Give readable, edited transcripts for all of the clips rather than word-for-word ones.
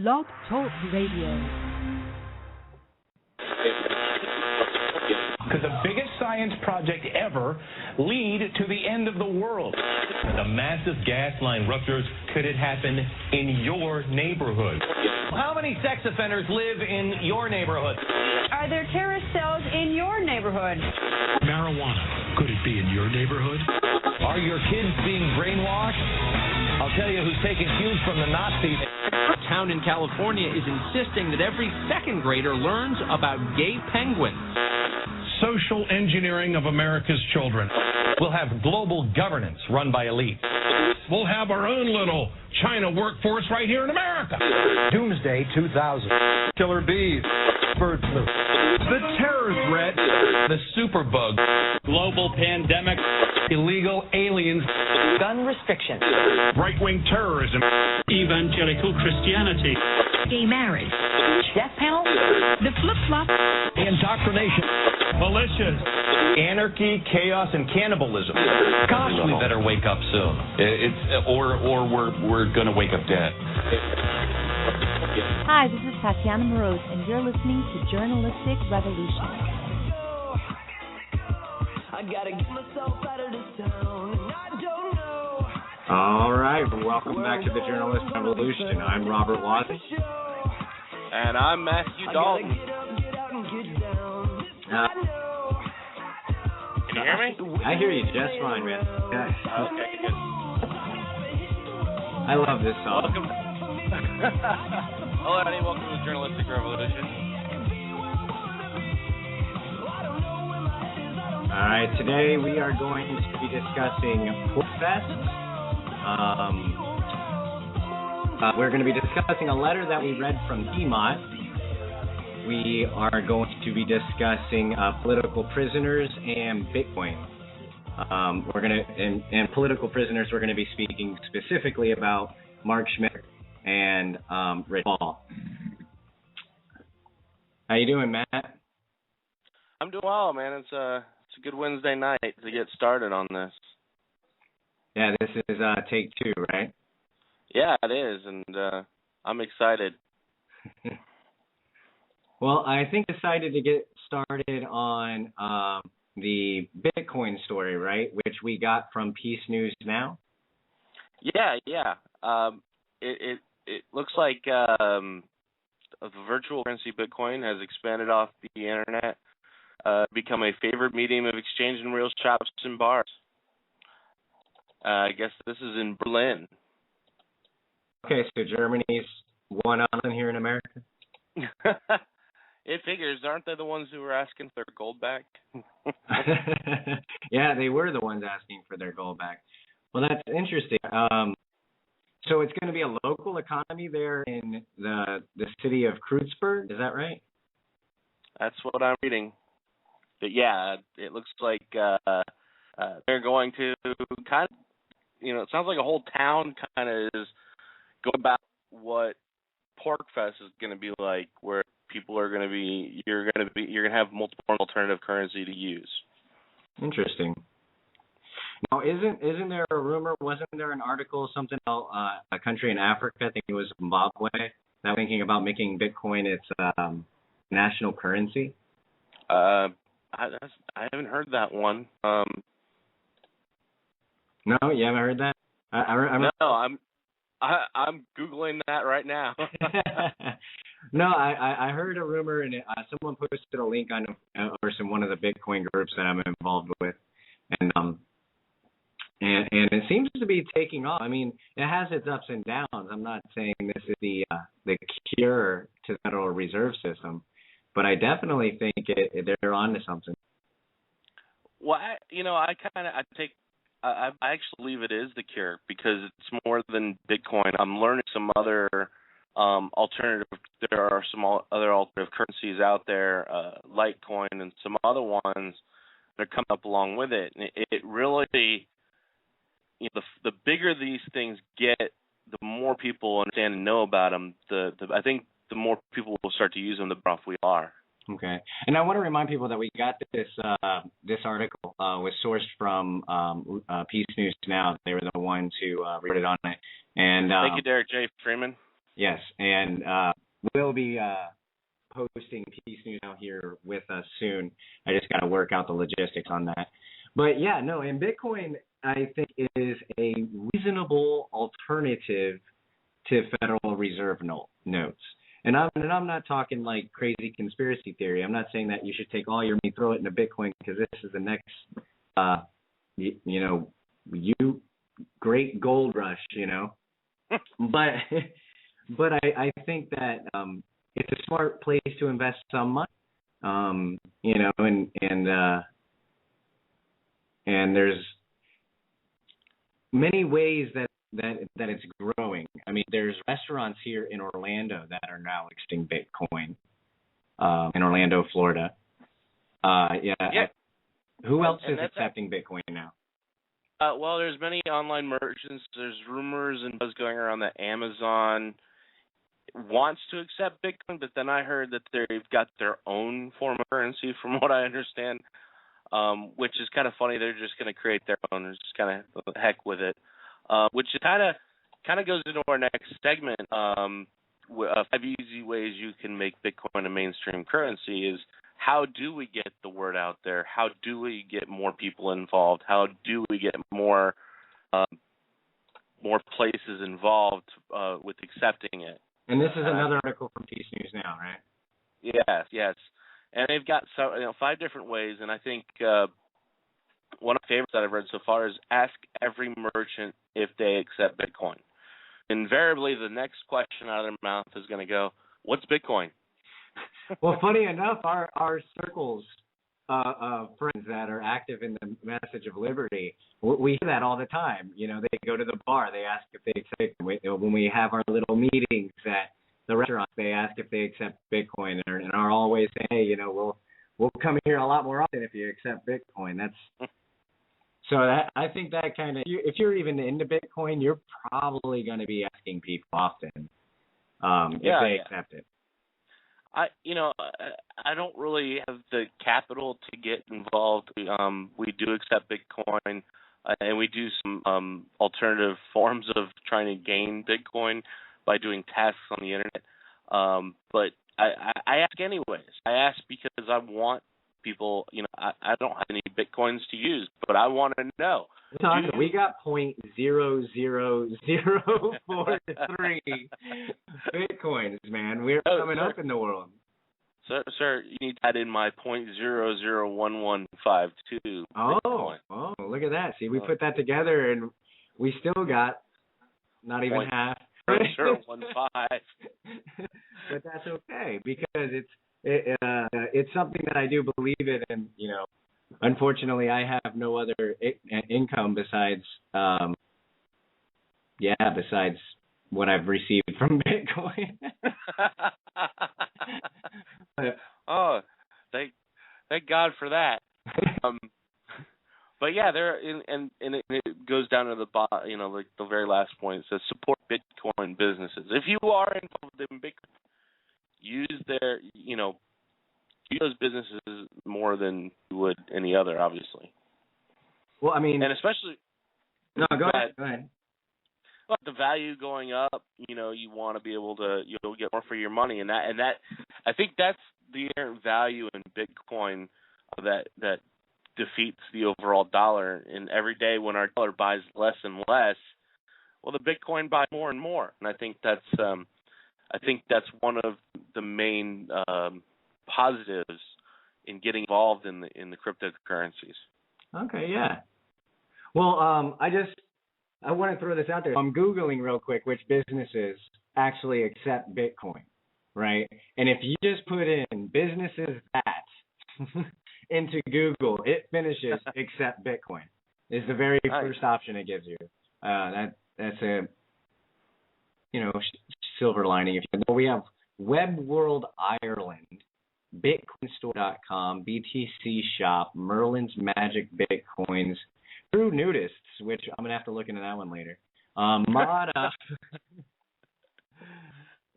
Blog Talk Radio. Could the biggest science project ever lead to the end of the world? The massive gas line ruptures, could it happen in your neighborhood? How many sex offenders live in your neighborhood? Are there terrorist cells in your neighborhood? Marijuana, could it be in your neighborhood? Are your kids being brainwashed? I'll tell you who's taking cues from the Nazis. A town in California is insisting that every second grader learns about gay penguins. Social engineering of America's children. We'll have global governance run by elites. We'll have our own little China workforce right here in America. Doomsday 2000. Killer bees. Bird flu. The terror threat. The superbug. Global pandemic. Illegal aliens. Gun restrictions. Right-wing terrorism. Evangelical Christianity. Gay marriage. Death panel. The flip-flop. Indoctrination. Militias. Anarchy, chaos, and cannibalism. Gosh, we better wake up soon. Or we're gonna wake up dead. Hi, this is Tatiana Moroz, and you're listening to Journalistic Revolution. All right, welcome back to the Journalistic Revolution. I'm Robert Watson. And I'm Matthew Dalton. Can you hear me? I hear you just fine, man. Okay, good. I love this song. Welcome. Hello, everybody. Welcome to the Journalistic Revolution. All right, today we are going to be discussing PorcFest. We're going to be discussing a letter that we read from DMOT. We are going to be discussing political prisoners and Bitcoin. We're going to, and political prisoners, we're going to be speaking specifically about Mark Schmidt and Rich Paul. How you doing, Matt? I'm doing well, man. It's a good Wednesday night to get started on this. Yeah, this is take two, right? Yeah, it is, and I'm excited. Well, I think decided to get started on the Bitcoin story, right, which we got from Peace News Now. Yeah. It looks like the virtual currency Bitcoin has expanded off the internet, become a favorite medium of exchange in real shops and bars. I guess this is in Berlin. Okay, so Germany's one on here in America? It figures. Aren't they the ones who were asking for their gold back? Yeah, they were the ones asking for their gold back. Well, that's interesting. So it's going to be a local economy there in the city of Kreuzberg. Is that right? That's what I'm reading. But yeah, it looks like they're going to kind of, it sounds like a whole town kind of is going about what PorcFest is going to be like, where people are going to be, you're going to have multiple alternative currency to use. Interesting. Now, isn't there a rumor? Wasn't there an article, something about a country in Africa? I think it was Zimbabwe. That thinking about making Bitcoin its national currency. I haven't heard that one. No, you haven't heard that? I'm Googling that right now. No, I heard a rumor, and someone posted a link on one of the Bitcoin groups that I'm involved with, and it seems to be taking off. I mean, it has its ups and downs. I'm not saying this is the cure to the Federal Reserve System, but I definitely think they're onto something. Well, I actually believe it is the cure, because it's more than Bitcoin. I'm learning some other alternative. There are some other alternative currencies out there, Litecoin and some other ones that are coming up along with it. And it really, the bigger these things get, the more people understand and know about them. I think the more people will start to use them, the better off we are. Okay, and I want to remind people that we got this article was sourced from Peace News Now. They were the ones who reported on it. And thank you, Derek J. Freeman. Yes, and we'll be hosting Peace News out here with us soon. I just got to work out the logistics on that. But yeah, no, and Bitcoin, I think, is a reasonable alternative to Federal Reserve notes. And I'm not talking like crazy conspiracy theory. I'm not saying that you should take all your money, throw it into Bitcoin because this is the next, great gold rush, But I think that it's a smart place to invest some money, and there's many ways that it's growing. I mean, there's restaurants here in Orlando that are now accepting Bitcoin, in Orlando, Florida. Who else is accepting Bitcoin now? Well, there's many online merchants. There's rumors and buzz going around that Amazon wants to accept Bitcoin, but then I heard that they've got their own form of currency, from what I understand, which is kind of funny. They're just going to create their own and just kind of heck with it, which kind of goes into our next segment. 5 easy ways you can make Bitcoin a mainstream currency is how do we get the word out there? How do we get more people involved? How do we get more places involved with accepting it? And this is another article from Peace News Now, right? Yes. And they've got 5 different ways, and I think one of the favorites that I've read so far is ask every merchant if they accept Bitcoin. Invariably, the next question out of their mouth is going to go, what's Bitcoin? Well, funny enough, our circles of friends that are active in the Message of Liberty, we hear that all the time. They go to the bar, they ask if they accept. When we have our little meetings at the restaurants, they ask if they accept Bitcoin, and are always saying, hey, we'll come here a lot more often if you accept Bitcoin. So I think that kind of, if you're even into Bitcoin, you're probably going to be asking people often if they accept it. I don't really have the capital to get involved. We do accept Bitcoin, and we do some alternative forms of trying to gain Bitcoin by doing tasks on the internet. But I ask anyways. I ask because I want people. I don't have any Bitcoins to use, but I want to know. We got 0.00043 Bitcoins, man. We're coming up in the world. Sir, you need to add in my 0.001152 Bitcoin. Oh, look at that. See, we put that together, and we still got not even half. 0.015. But that's okay because it's something that I do believe in, and unfortunately, I have no other income besides what I've received from Bitcoin. Thank God for that. But yeah, and it goes down to the very last point. It says support Bitcoin businesses. If you are involved in Bitcoin, use those businesses more than you would any other, obviously. Well, I mean, and especially go ahead. Well, the value going up, you want to be able to you'll get more for your money, and that I think that's the inherent value in Bitcoin that defeats the overall dollar. And every day when our dollar buys less and less, well, the Bitcoin buys more and more. And I think that's one of the main positives in getting involved in the cryptocurrencies. Okay, yeah. Well, I want to throw this out there. I'm Googling real quick which businesses actually accept Bitcoin, right? And if you just put in businesses that into Google, it finishes accept Bitcoin. Is the very first option it gives you. That's a silver lining. If you know, we have Web World Ireland, BitcoinStore.com, BTC Shop, Merlin's Magic Bitcoins, True Nudists, which I'm gonna have to look into that one later. Mada.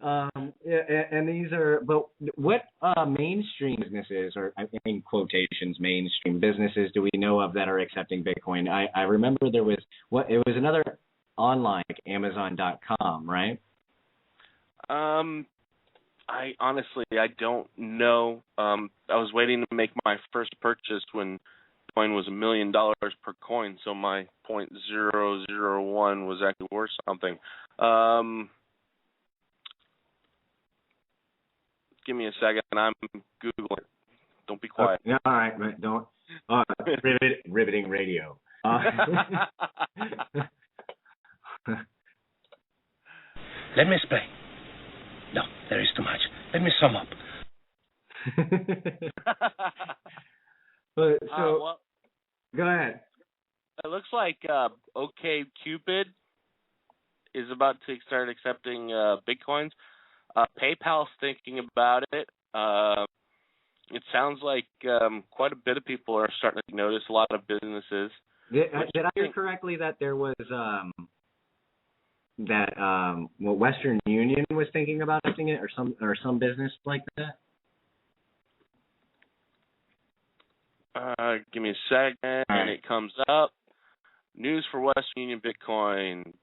And these are, but what mainstream businesses, or in quotations, mainstream businesses do we know of that are accepting Bitcoin? I remember it was another online, like Amazon.com, right? I honestly don't know. I was waiting to make my first purchase when Bitcoin was $1 million per coin, so my 0.001 was actually worth something. Give me a second. I'm Googling. Don't be quiet. Okay. All right, but don't. Riveting radio. Let me explain. No, there is too much. Let me sum up. But well, go ahead. It looks like OkCupid is about to start accepting Bitcoins. PayPal's thinking about it. It sounds like quite a bit of people are starting to notice, a lot of businesses. Did I hear correctly that there was Western Union was thinking about accepting it, or some business like that? Give me a second, and it comes up. News for Western Union Bitcoin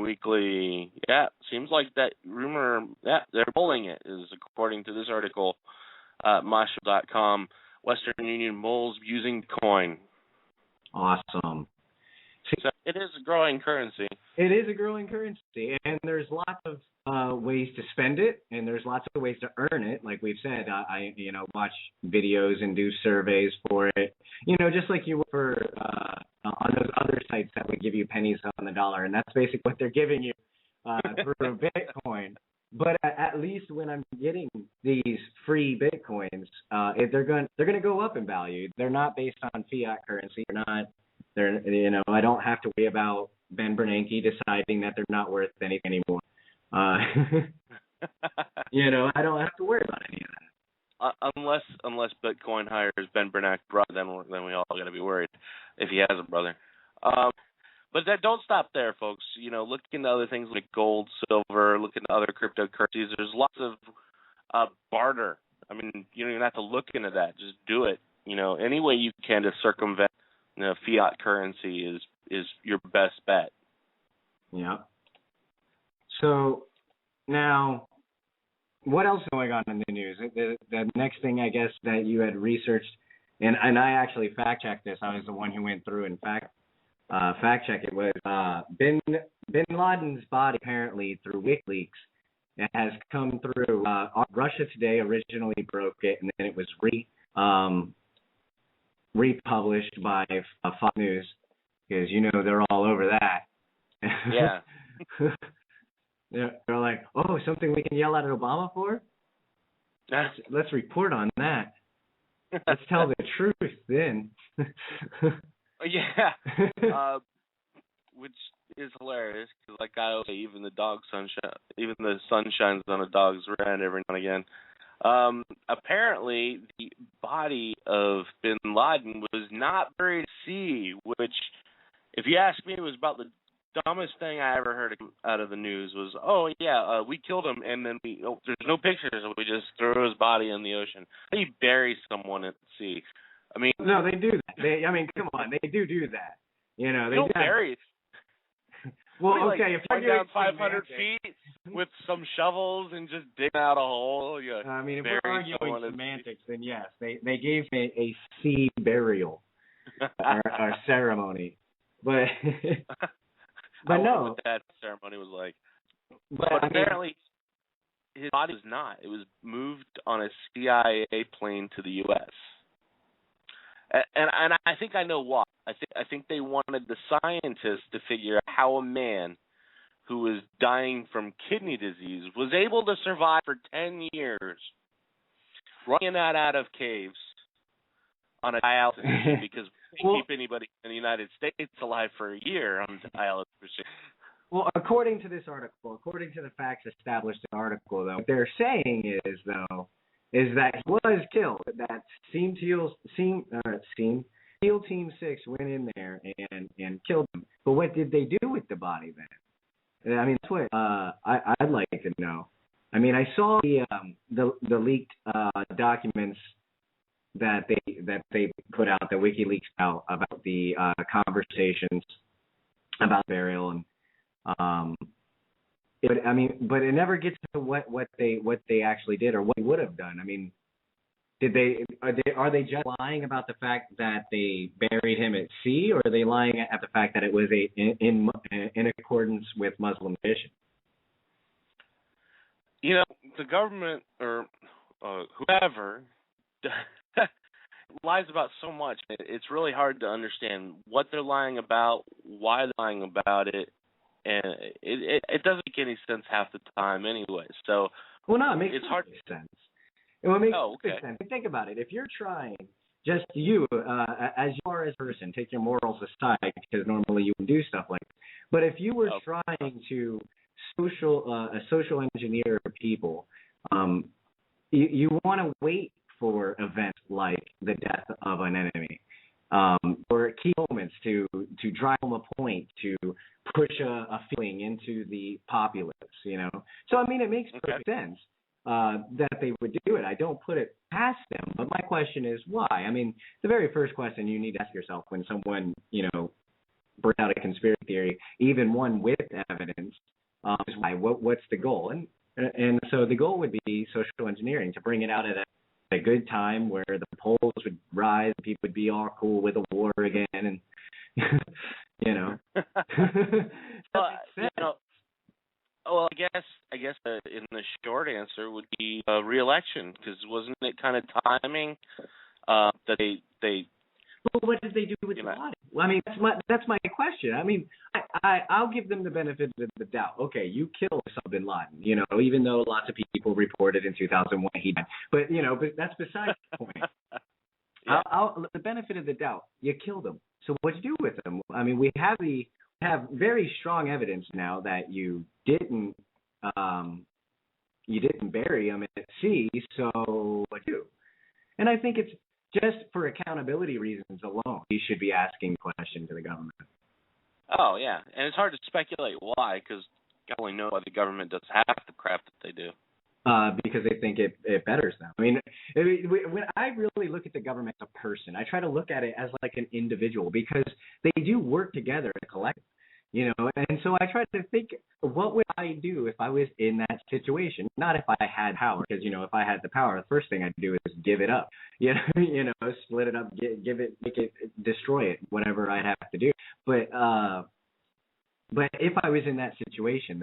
Weekly. Yeah, seems like that rumor. Yeah, they're mulling it, is according to this article at Mashal.com. Western Union mulls using Bitcoin. Awesome. So it is a growing currency. It is a growing currency, and there's lots of ways to spend it, and there's lots of ways to earn it. Like we've said, I watch videos and do surveys for it. Just like you would for on those other sites that would give you pennies on the dollar, and that's basically what they're giving you through Bitcoin. But at least when I'm getting these free Bitcoins, they're going to go up in value. They're not based on fiat currency. I don't have to worry about Ben Bernanke deciding that they're not worth anything anymore. I don't have to worry about any of that. Unless Bitcoin hires Ben Bernanke, then we all got to be worried if he has a brother. But don't stop there, folks. Look into other things like gold, silver. Look into other cryptocurrencies. There's lots of barter. I mean, you don't even have to look into that. Just do it. Any way you can to circumvent fiat currency is your best bet. Yeah. So now, what else is going on in the news? The next thing, I guess, that you had researched, and I actually fact-checked this. I was the one who went through and fact-check it, was Bin Laden's body, apparently, through WikiLeaks. It has come through. Russia Today originally broke it, and then it was republished by Fox News, because they're all over that. Yeah. They're like, oh, something we can yell at Obama for? Let's report on that. Let's tell the truth then. Yeah. Which is hilarious, because like I always say, even the sun shines on a dog's rear end every now and again. Apparently, the body of Bin Laden was not buried at sea, which, if you ask me, was about the dumbest thing I ever heard out of the news. Was, we killed him, and then there's no pictures, so we just threw his body in the ocean. How do you bury someone at sea? I mean, no, they do that. Come on, they do that. They don't bury it. Well, okay, if you're down 500 feet with some shovels and just dig out a hole, if we're arguing semantics, then yes, they gave me a sea burial or ceremony, but I no, what that ceremony was like. But apparently, his body was not. It was moved on a CIA plane to the U.S. And I think I know why. I think they wanted the scientists to figure out how a man who was dying from kidney disease was able to survive for 10 years, running out of caves on a dialysis machine, because we can't keep anybody in the United States alive for a year on a dialysis machine. Well, according to this article, according to the facts established in the article, though, what they're saying is that he was killed. That SEAL Team 6 went in there and killed him. But what did they do with the body then? I mean, that's what I'd like to know. I mean, I saw the leaked documents that they put out, that WikiLeaks out, about the conversations about burial, and but it never gets to what they actually did or what they would have done. I mean, are they just lying about the fact that they buried him at sea, or are they lying at the fact that it was in accordance with Muslim tradition? You know, the government or whoever lies about so much. It's really hard to understand what they're lying about, why they're lying about it, and it doesn't make any sense half the time anyway. So, well, no, it makes hard sense. It makes sense. Think about it. If you're trying, just you, as you are as a person, take your morals aside, because normally you would do stuff like that. But if you were trying to social engineer people, you want to wait for events like the death of an enemy, or key moments to drive home a point, to push a feeling into the populace, you know. So, I mean, it makes perfect sense that they would do it. I don't put it past them, but my question is why? I mean, the very first question you need to ask yourself when someone, you know, brings out a conspiracy theory, even one with evidence, is why? What's the goal? And so the goal would be social engineering, to bring it out at a good time where the polls would rise, people would be all cool with a war again, and you know. Well, I guess in the short answer would be re-election, because wasn't it kind of timing that they? Well, what did they do with the audit? Well, I mean, that's my question. I mean, I'll give them the benefit of the doubt. Okay, you killed Osama bin Laden, you know, even though lots of people reported in 2001 he died. But, you know, but that's besides the point. The benefit of the doubt, you killed him. So what'd you do with him? I mean, we have very strong evidence now that you didn't bury him at sea. So what do you do? And I think it's just for accountability reasons alone, he should be asking questions to the government. Oh, yeah. And it's hard to speculate why, because God only knows why the government does half the crap that they do. Because they think it betters them. I mean, when I really look at the government as a person, I try to look at it as like an individual, because they do work together as a collective, you know. And so I try to think, what would I do if I was in that situation? Not if I had power, because, you know, if I had the power, the first thing I'd do is give it up. You know, split it up, give it, make it, destroy it, whatever I'd have to do. But if I was in that situation,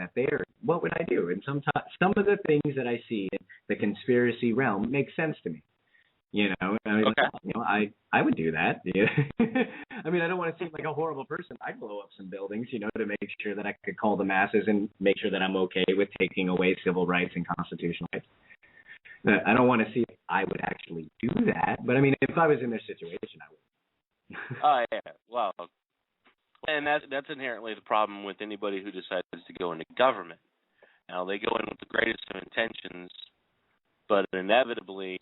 what would I do? And sometimes some of the things that I see in the conspiracy realm make sense to me. You know, I would do that. Yeah. I mean, I don't want to seem like a horrible person. I'd blow up some buildings, you know, to make sure that I could call the masses and make sure that I'm okay with taking away civil rights and constitutional rights. I don't want to see if I would actually do that, but I mean, if I was in their situation, I would. Oh, yeah. Well, and that's inherently the problem with anybody who decides to go into government. Now, they go in with the greatest of intentions, but inevitably,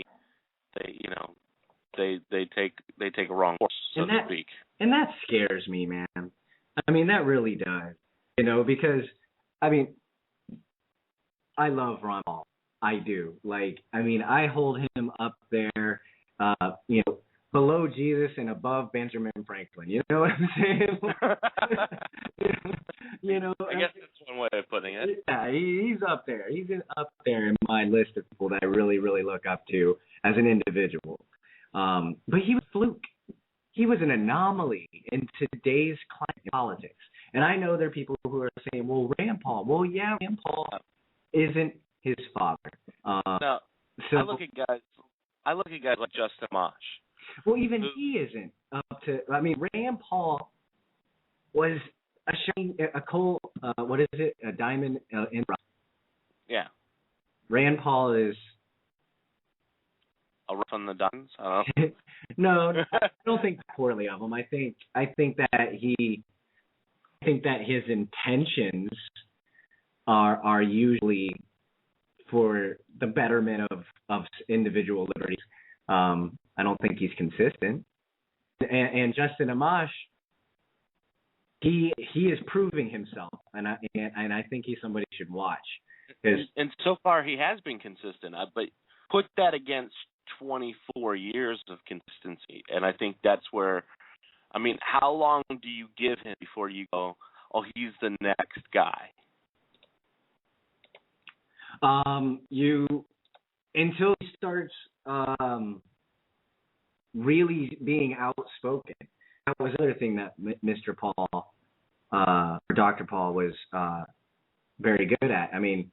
they take a wrong course, so to speak. And that scares me, man. I mean, that really does. You know, because I mean, I love Ron Paul. I do. Like, I mean, I hold him up there, you know, below Jesus and above Benjamin Franklin. You know what I'm saying? you know. I guess that's one way of putting it. Yeah, he's up there. He's up there in my list of people that I really, really look up to as an individual. But he was a fluke. He was an anomaly in today's climate politics. And I know there are people who are saying, well, Rand Paul. Well, yeah, Rand Paul isn't his father. No, so I look at guys like Justin Amash. Well, even he isn't up to. I mean, Rand Paul was a diamond in rock. Yeah. Rand Paul is a rough on the diamonds. I don't know. No, I don't think poorly of him. I think that his intentions are usually for the betterment of individual liberties. I don't think he's consistent. And Justin Amash, he is proving himself, and I think he's somebody you should watch. And so far he has been consistent, but put that against 24 years of consistency, and I think that's where, I mean, how long do you give him before you go, oh, he's the next guy? Until he starts really being outspoken. That was another thing that Mr. Paul or Dr. Paul was very good at. I mean,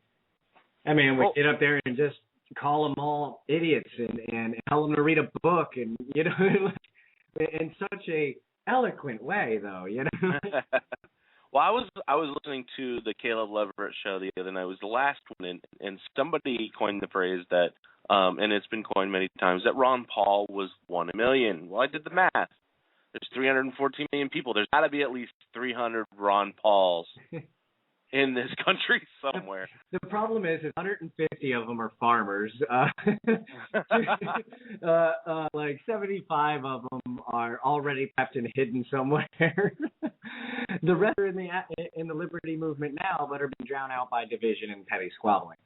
we get up there and just call them all idiots and tell them to read a book, and in such a eloquent way, though. Well, I was listening to the Caleb Leverett show the other night. It was the last one, and somebody coined the phrase that, and it's been coined many times, that Ron Paul was 1 in a million. Well, I did the math. There's 314 million people. There's got to be at least 300 Ron Pauls in this country somewhere. The problem is 150 of them are farmers. Like 75 of them are already trapped and hidden somewhere. The rest are in the liberty movement now, but are being drowned out by division and petty squabbling.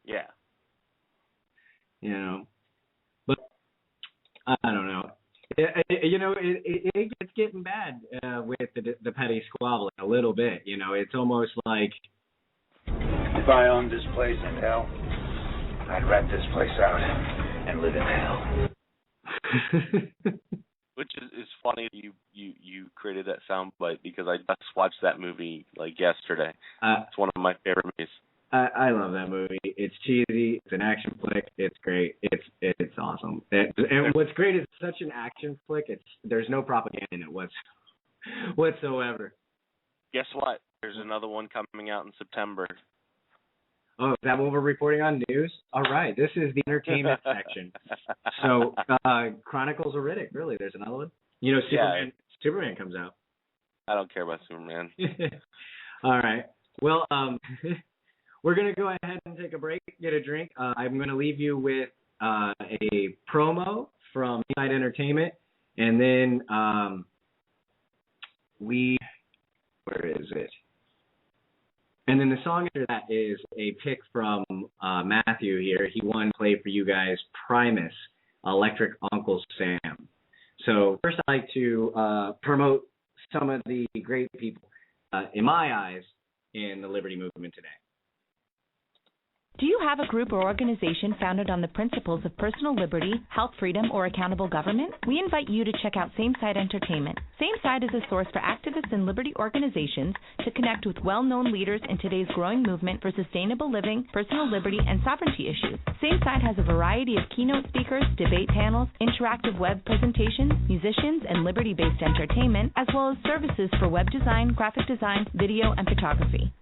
Yeah. But I don't know. It's getting bad with the petty squabbling a little bit. It's almost like, if I owned this place in hell, I'd rent this place out and live in hell. Which is funny you created that soundbite, because I just watched that movie like yesterday. It's one of my favorite movies. I love that movie. It's cheesy. It's an action flick. It's great. It's awesome. And what's great is it's such an action flick. There's no propaganda in it whatsoever. Guess what? There's another one coming out in September. Oh, is that what we're reporting on news? All right. This is the entertainment section. So, Chronicles of Riddick. Really, there's another one? Superman comes out. I don't care about Superman. All right. Well, we're going to go ahead and take a break, get a drink. I'm going to leave you with a promo from Inside Entertainment, and then where is it? And then the song after that is a pick from Matthew here. He wanted to play for you guys Primus, Electric Uncle Sam. So first I'd like to promote some of the great people, in my eyes, in the Liberty Movement today. Do you have a group or organization founded on the principles of personal liberty, health freedom, or accountable government? We invite you to check out Same Side Entertainment. Same Side is a source for activists and liberty organizations to connect with well-known leaders in today's growing movement for sustainable living, personal liberty, and sovereignty issues. Same Side has a variety of keynote speakers, debate panels, interactive web presentations, musicians, and liberty-based entertainment, as well as services for web design, graphic design, video, and photography.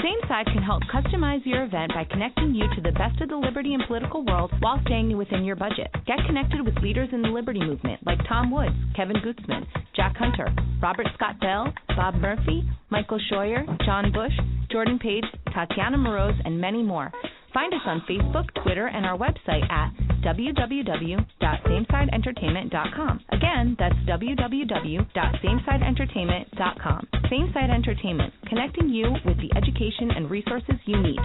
Same Side can help customize your event by connecting you to the best of the liberty and political world while staying within your budget. Get connected with leaders in the liberty movement like Tom Woods, Kevin Gutzman, Jack Hunter, Robert Scott Bell, Bob Murphy, Michael Scheuer, John Bush, Jordan Page, Tatiana Moroz, and many more. Find us on Facebook, Twitter, and our website at www.samesideentertainment.com. Again, that's www.samesideentertainment.com. Same Side Entertainment, connecting you with the education and resources you need.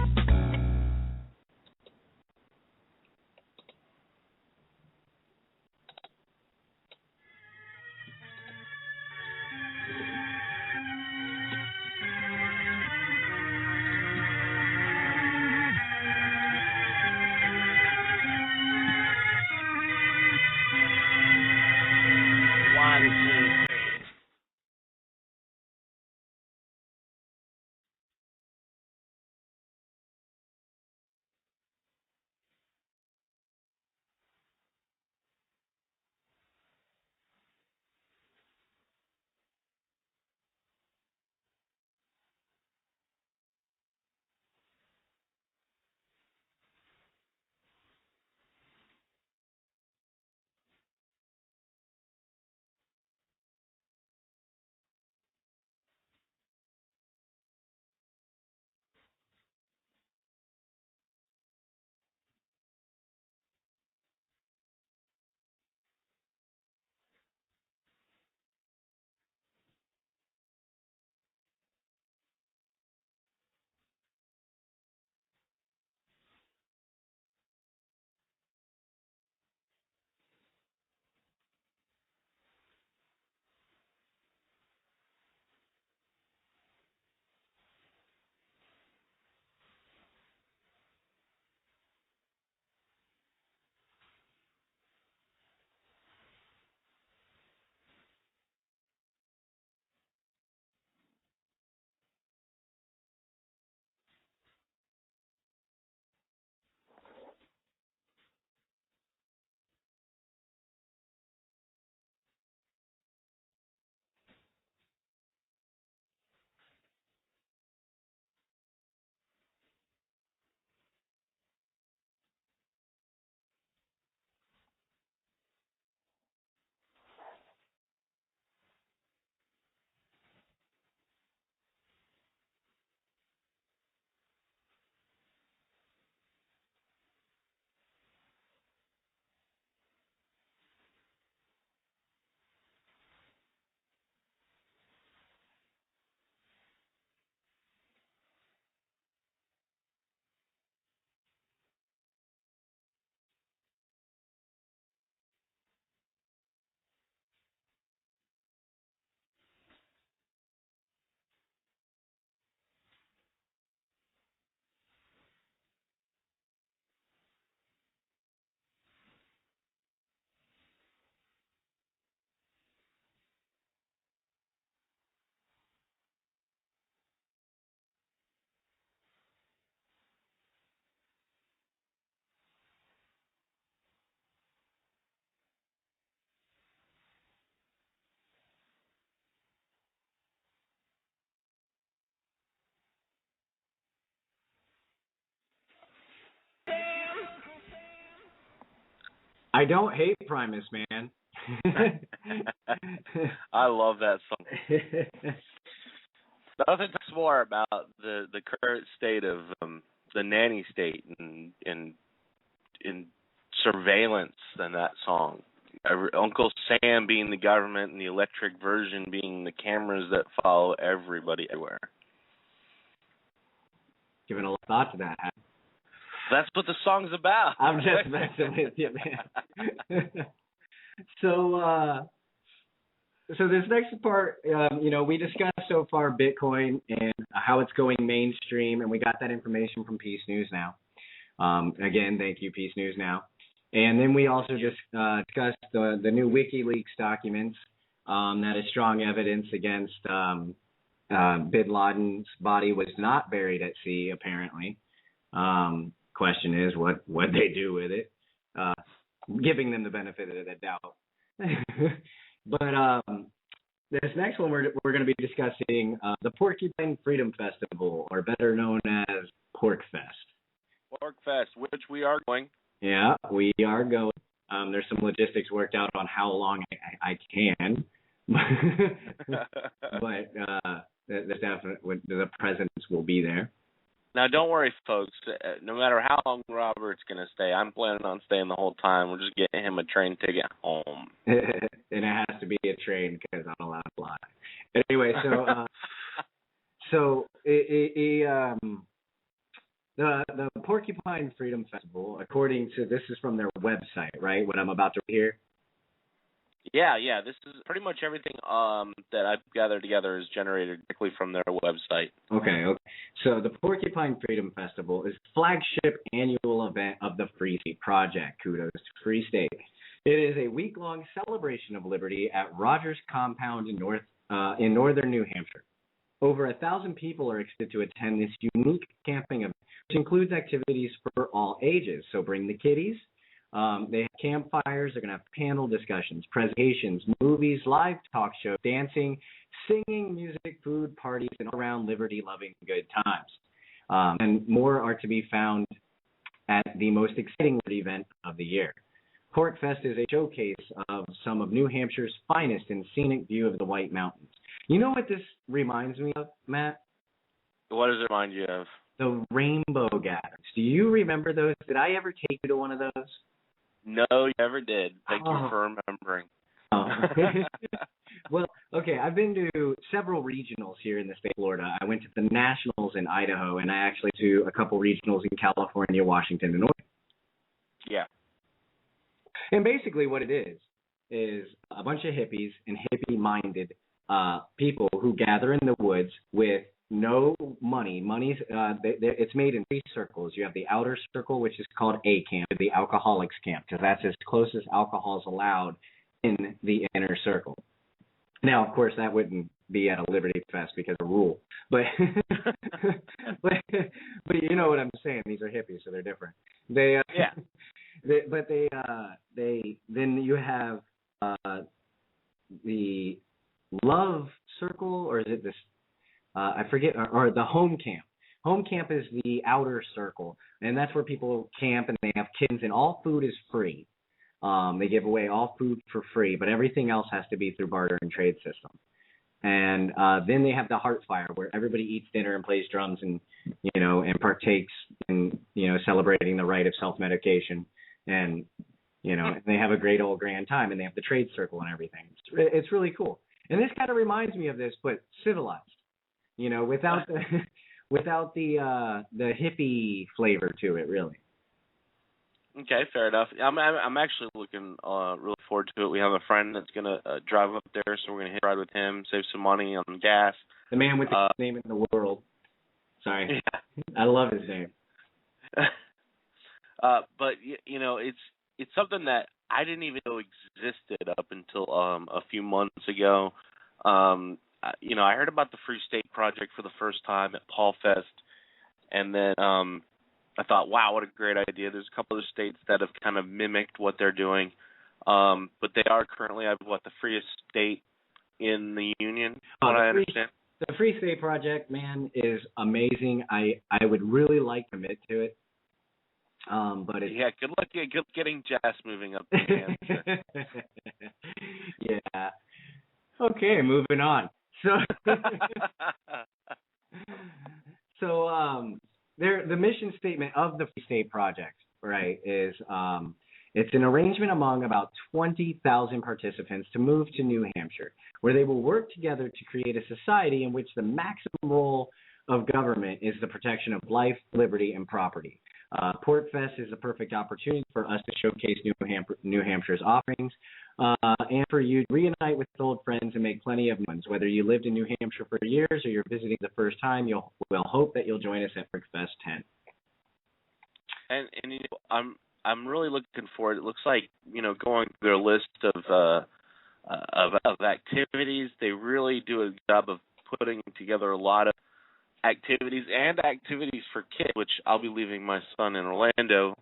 I don't hate Primus, man. I love that song. Nothing talks more about the current state of the nanny state in surveillance than that song. Uncle Sam being the government and the electric version being the cameras that follow everybody everywhere. Giving a lot of thought to that. That's what the song's about. I'm just messing with you, man. So this next part, we discussed so far Bitcoin and how it's going mainstream, and we got that information from Peace News Now. Again, thank you, Peace News Now. And then we also just discussed the new WikiLeaks documents that is strong evidence against Bin Laden's body was not buried at sea, apparently. Question is, what they do with it? Giving them the benefit of the doubt. But this next one, we're going to be discussing the Porcupine Freedom Festival, or better known as PorcFest. PorcFest, which we are going. Yeah, we are going. There's some logistics worked out on how long I can. But there's definitely, the presence will be there. Now, don't worry, folks. No matter how long Robert's going to stay, I'm planning on staying the whole time. We're just getting him a train ticket home. And it has to be a train because I'm allowed to fly. Anyway, so the Porcupine Freedom Festival, according to, this is from their website, right? What I'm about to hear. Yeah. This is pretty much everything that I've gathered together is generated directly from their website. Okay. So the Porcupine Freedom Festival is the flagship annual event of the Free State Project. Kudos to Free State. It is a week-long celebration of liberty at Rogers Compound in northern New Hampshire. Over 1,000 people are expected to attend this unique camping event, which includes activities for all ages. So bring the kiddies. They have campfires. They're going to have panel discussions, presentations, movies, live talk shows, dancing, singing, music, food, parties, and all around liberty-loving good times. And more are to be found at the most exciting event of the year. PorcFest is a showcase of some of New Hampshire's finest and scenic view of the White Mountains. You know what this reminds me of, Matt? What does it remind you of? The rainbow gatherings. Do you remember those? Did I ever take you to one of those? No, you never did. Thank you for remembering. Oh. Well, okay, I've been to several regionals here in the state of Florida. I went to the Nationals in Idaho, and I actually went to a couple regionals in California, Washington, and Oregon. Yeah. And basically what it is a bunch of hippies and hippie-minded people who gather in the woods with no money. It's made in 3 circles. You have the outer circle, which is called A camp, the alcoholics camp, because that's as close as alcohol is allowed in the inner circle. Now, of course, that wouldn't be at a Liberty Fest because of rule. But but you know what I'm saying. These are hippies, so they're different. Yeah. Then you have the love circle, or is it this? I forget, or the home camp. Home camp is the outer circle, and that's where people camp and they have kittens, and all food is free. They give away all food for free, but everything else has to be through barter and trade system. And then they have the Heart Fire, where everybody eats dinner and plays drums and partakes in celebrating the right of self-medication, and they have a great old grand time, and they have the trade circle and everything. It's really cool. And this kind of reminds me of this, but civilized. Without the hippie flavor to it, really. Okay, fair enough. I'm actually looking really forward to it. We have a friend that's gonna drive up there, so we're gonna hit a ride with him, save some money on gas. The man with the name in the world. Sorry, yeah. I love his name. But it's something that I didn't even know existed up until a few months ago. I heard about the Free State Project for the first time at PorcFest, and then I thought, wow, what a great idea. There's a couple of states that have kind of mimicked what they're doing, but they are currently, the freest state in the union, I understand. The Free State Project, man, is amazing. I would really like to commit to it. But it's... Yeah, good luck getting Jess moving up to New Hampshire. Yeah. Okay, moving on. So the mission statement of the Free State Project, right, is it's an arrangement among about 20,000 participants to move to New Hampshire, where they will work together to create a society in which the maximum role of government is the protection of life, liberty, and property. PorcFest is the perfect opportunity for us to showcase New Hampshire's offerings and for you to reunite with old friends and make plenty of new ones. Whether you lived in New Hampshire for years or you're visiting the first time, we'll hope that you'll join us at PorcFest 10. And you know, I'm really looking forward. It looks like, you know, going through their list of activities, they really do a job of putting together a lot of activities for kids, which I'll be leaving my son in Orlando.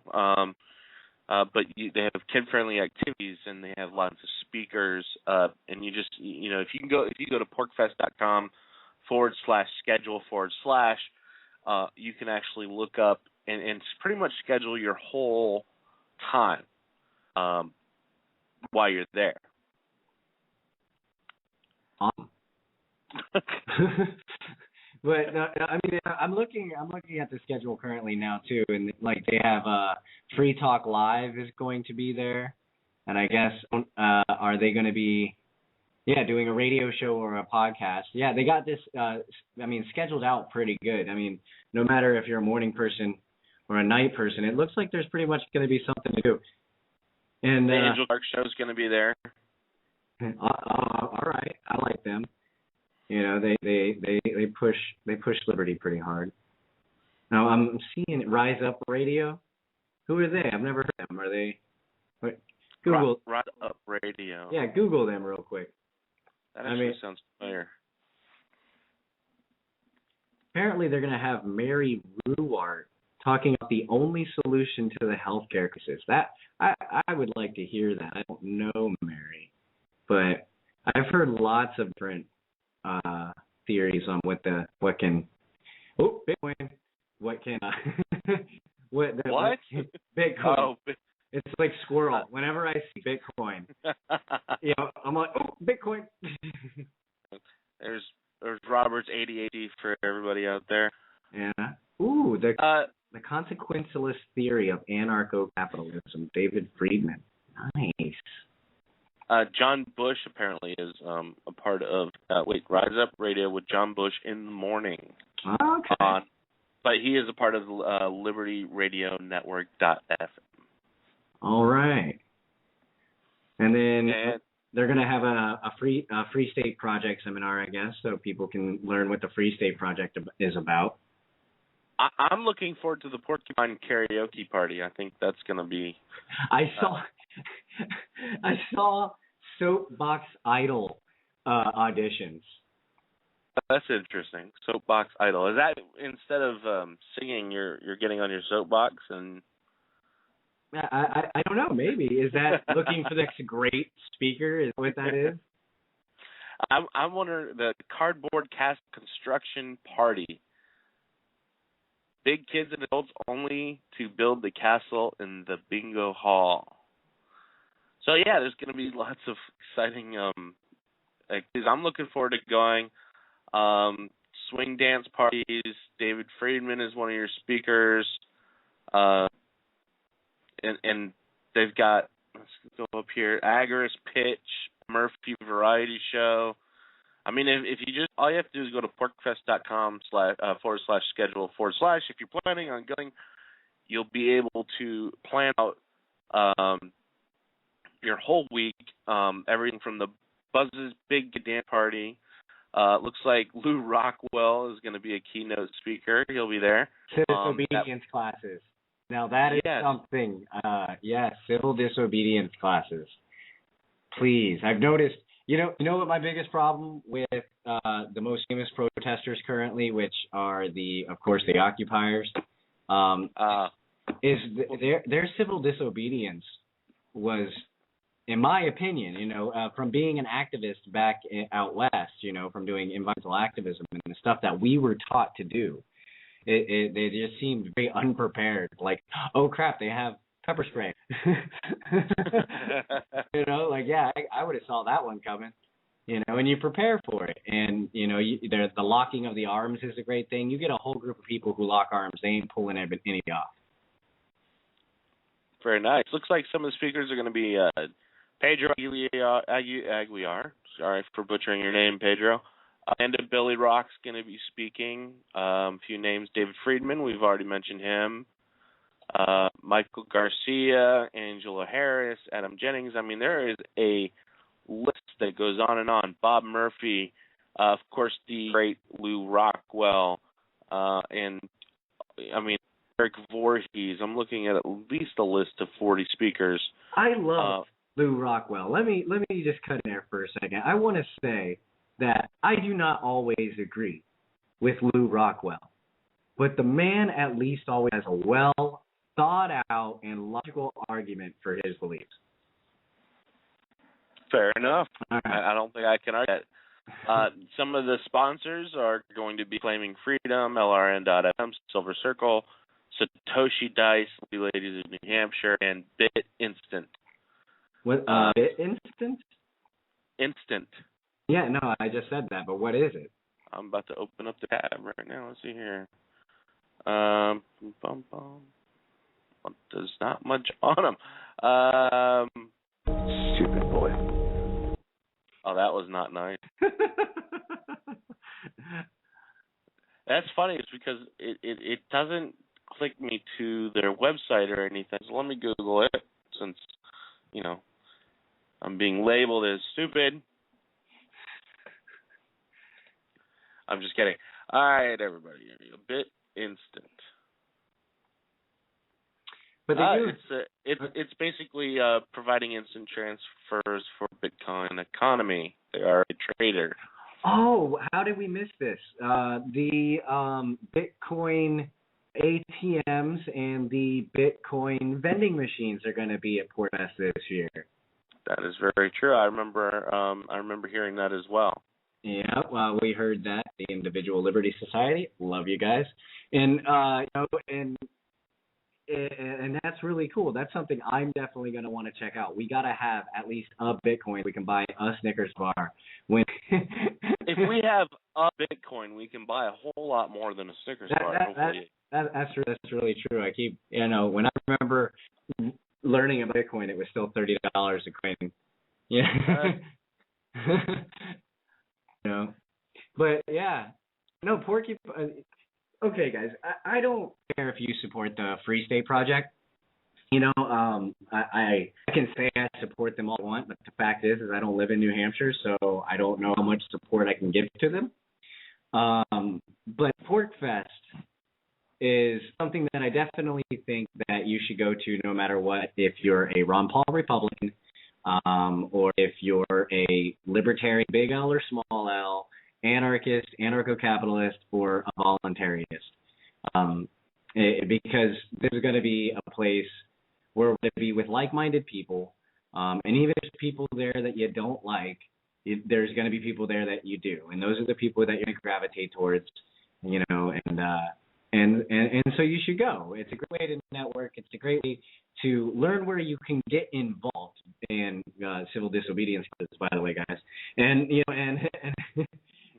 But they have kid-friendly activities, and they have lots of speakers. And you just, you know, if you go to porcfest.com/schedule/, you can actually look up and pretty much schedule your whole time while you're there. But I mean, I'm looking at the schedule currently now too, and like they have Free Talk Live is going to be there, and I guess are they going to be doing a radio show or a podcast? Yeah, they got this scheduled out pretty good. I mean, no matter if you're a morning person or a night person, it looks like there's pretty much going to be something to do. And the Angel Dark Show is going to be there. All right, I like them. You know, they push liberty pretty hard. Now I'm seeing Rise Up Radio. Who are they? I've never heard of them. Are they? Google Rise Up Radio. Yeah, Google them real quick. That actually sounds familiar. Apparently, they're going to have Mary Ruwart talking about the only solution to the healthcare crisis. That I would like to hear that. I don't know Mary, but I've heard lots of different theories on Bitcoin. Bitcoin. Oh, it's like squirrel. Whenever I see Bitcoin, you know, I'm like, oh, Bitcoin. There's Robert's ADHD for everybody out there. Yeah. Ooh, the consequentialist theory of anarcho-capitalism, David Friedman. Nice. John Bush apparently is a part of Rise Up Radio with John Bush in the morning. Okay. But he is a part of LibertyRadioNetwork.fm. All right. And then they're going to have a Free State Project seminar, I guess, so people can learn what the Free State Project is about. I'm looking forward to the Porcupine Karaoke Party. I think that's going to be... I saw Soapbox Idol auditions. That's interesting. Soapbox Idol. Is that instead of singing, you're getting on your soapbox and? I don't know. Maybe is that looking for the next great speaker? Is what that is? I'm wondering the cardboard cast construction party. Big kids and adults only to build the castle in the bingo hall. So yeah, there's going to be lots of exciting activities. I'm looking forward to going. Swing dance parties. David Friedman is one of your speakers. And they've got, let's go up here, Agorist Pitch, Murphy Variety Show. I mean, if you just, all you have to do is go to porcfest.com/schedule/ If you're planning on going, you'll be able to plan out your whole week, everything from the Buzz's Big Dance Party. Looks like Lou Rockwell is going to be a keynote speaker. He'll be there. Civil disobedience classes. Now that is something. Civil disobedience classes. Please, I've noticed. You know what my biggest problem with the most famous protesters currently, which are of course the occupiers, is their civil disobedience was, in my opinion, from being an activist back out west, from doing environmental activism and the stuff that we were taught to do, They just seemed very unprepared. Like, oh crap, they have pepper spray. You know, like, yeah, I would have saw that one coming. You know, and you prepare for it. And, you know, the locking of the arms is a great thing. You get a whole group of people who lock arms. They ain't pulling any off. Very nice. Looks like some of the speakers are going to be Pedro Aguilar. Sorry for butchering your name, Pedro. And Billy Rock's going to be speaking. A few names. David Friedman, we've already mentioned him. Michael Garcia, Angela Harris, Adam Jennings. I mean, there is a list that goes on and on. Bob Murphy, of course, the great Lou Rockwell, and I mean Eric Voorhees. I'm looking at least a list of 40 speakers. I love Lou Rockwell. Let me just cut in there for a second. I want to say that I do not always agree with Lou Rockwell, but the man at least always has a well thought out and logical argument for his beliefs. Fair enough. Right. I don't think I can argue that. Some of the sponsors are going to be Claiming Freedom, LRN.FM, Silver Circle, Satoshi Dice, Ladies of New Hampshire, and Bit Instant. What? Bit Instant? Instant. Yeah, no, I just said that, but what is it? I'm about to open up the tab right now. Let's see here. There's not much on them. Stupid boy. Oh, that was not nice. That's funny. It's because it doesn't click me to their website or anything. So let me Google it since, you know, I'm being labeled as stupid. I'm just kidding. All right, everybody. A Bit Instant. But it's basically providing instant transfers for Bitcoin economy. They are a trader. Oh, how did we miss this? The Bitcoin ATMs and the Bitcoin vending machines are going to be at PortFest this year. That is very true. I remember hearing that as well. Yeah, well, we heard that. The Individual Liberty Society, love you guys, and you know, and that's really cool. That's something I'm definitely going to want to check out. We got to have at least a Bitcoin. We can buy a Snickers bar. If we have a Bitcoin, we can buy a whole lot more than a Snickers bar. That's really true. I keep, you know, when I remember learning about Bitcoin, it was still $30 a coin. Yeah. You know, but yeah, no, Porky. Okay, guys, I don't care if you support the Free State Project. You know, I can say I support them all I want, but the fact is I don't live in New Hampshire, so I don't know how much support I can give to them. But PorkFest is something that I definitely think that you should go to no matter what, if you're a Ron Paul Republican, or if you're a libertarian, big L or small L, anarchist, anarcho-capitalist, or a voluntarist. Because there's going to be a place where we're going to be with like-minded people, and even if there's people there that you don't like, there's going to be people there that you do, and those are the people that you're going to gravitate towards, you know, and so you should go. It's a great way to network. It's a great way to learn where you can get involved in civil disobedience, by the way, guys. And you know,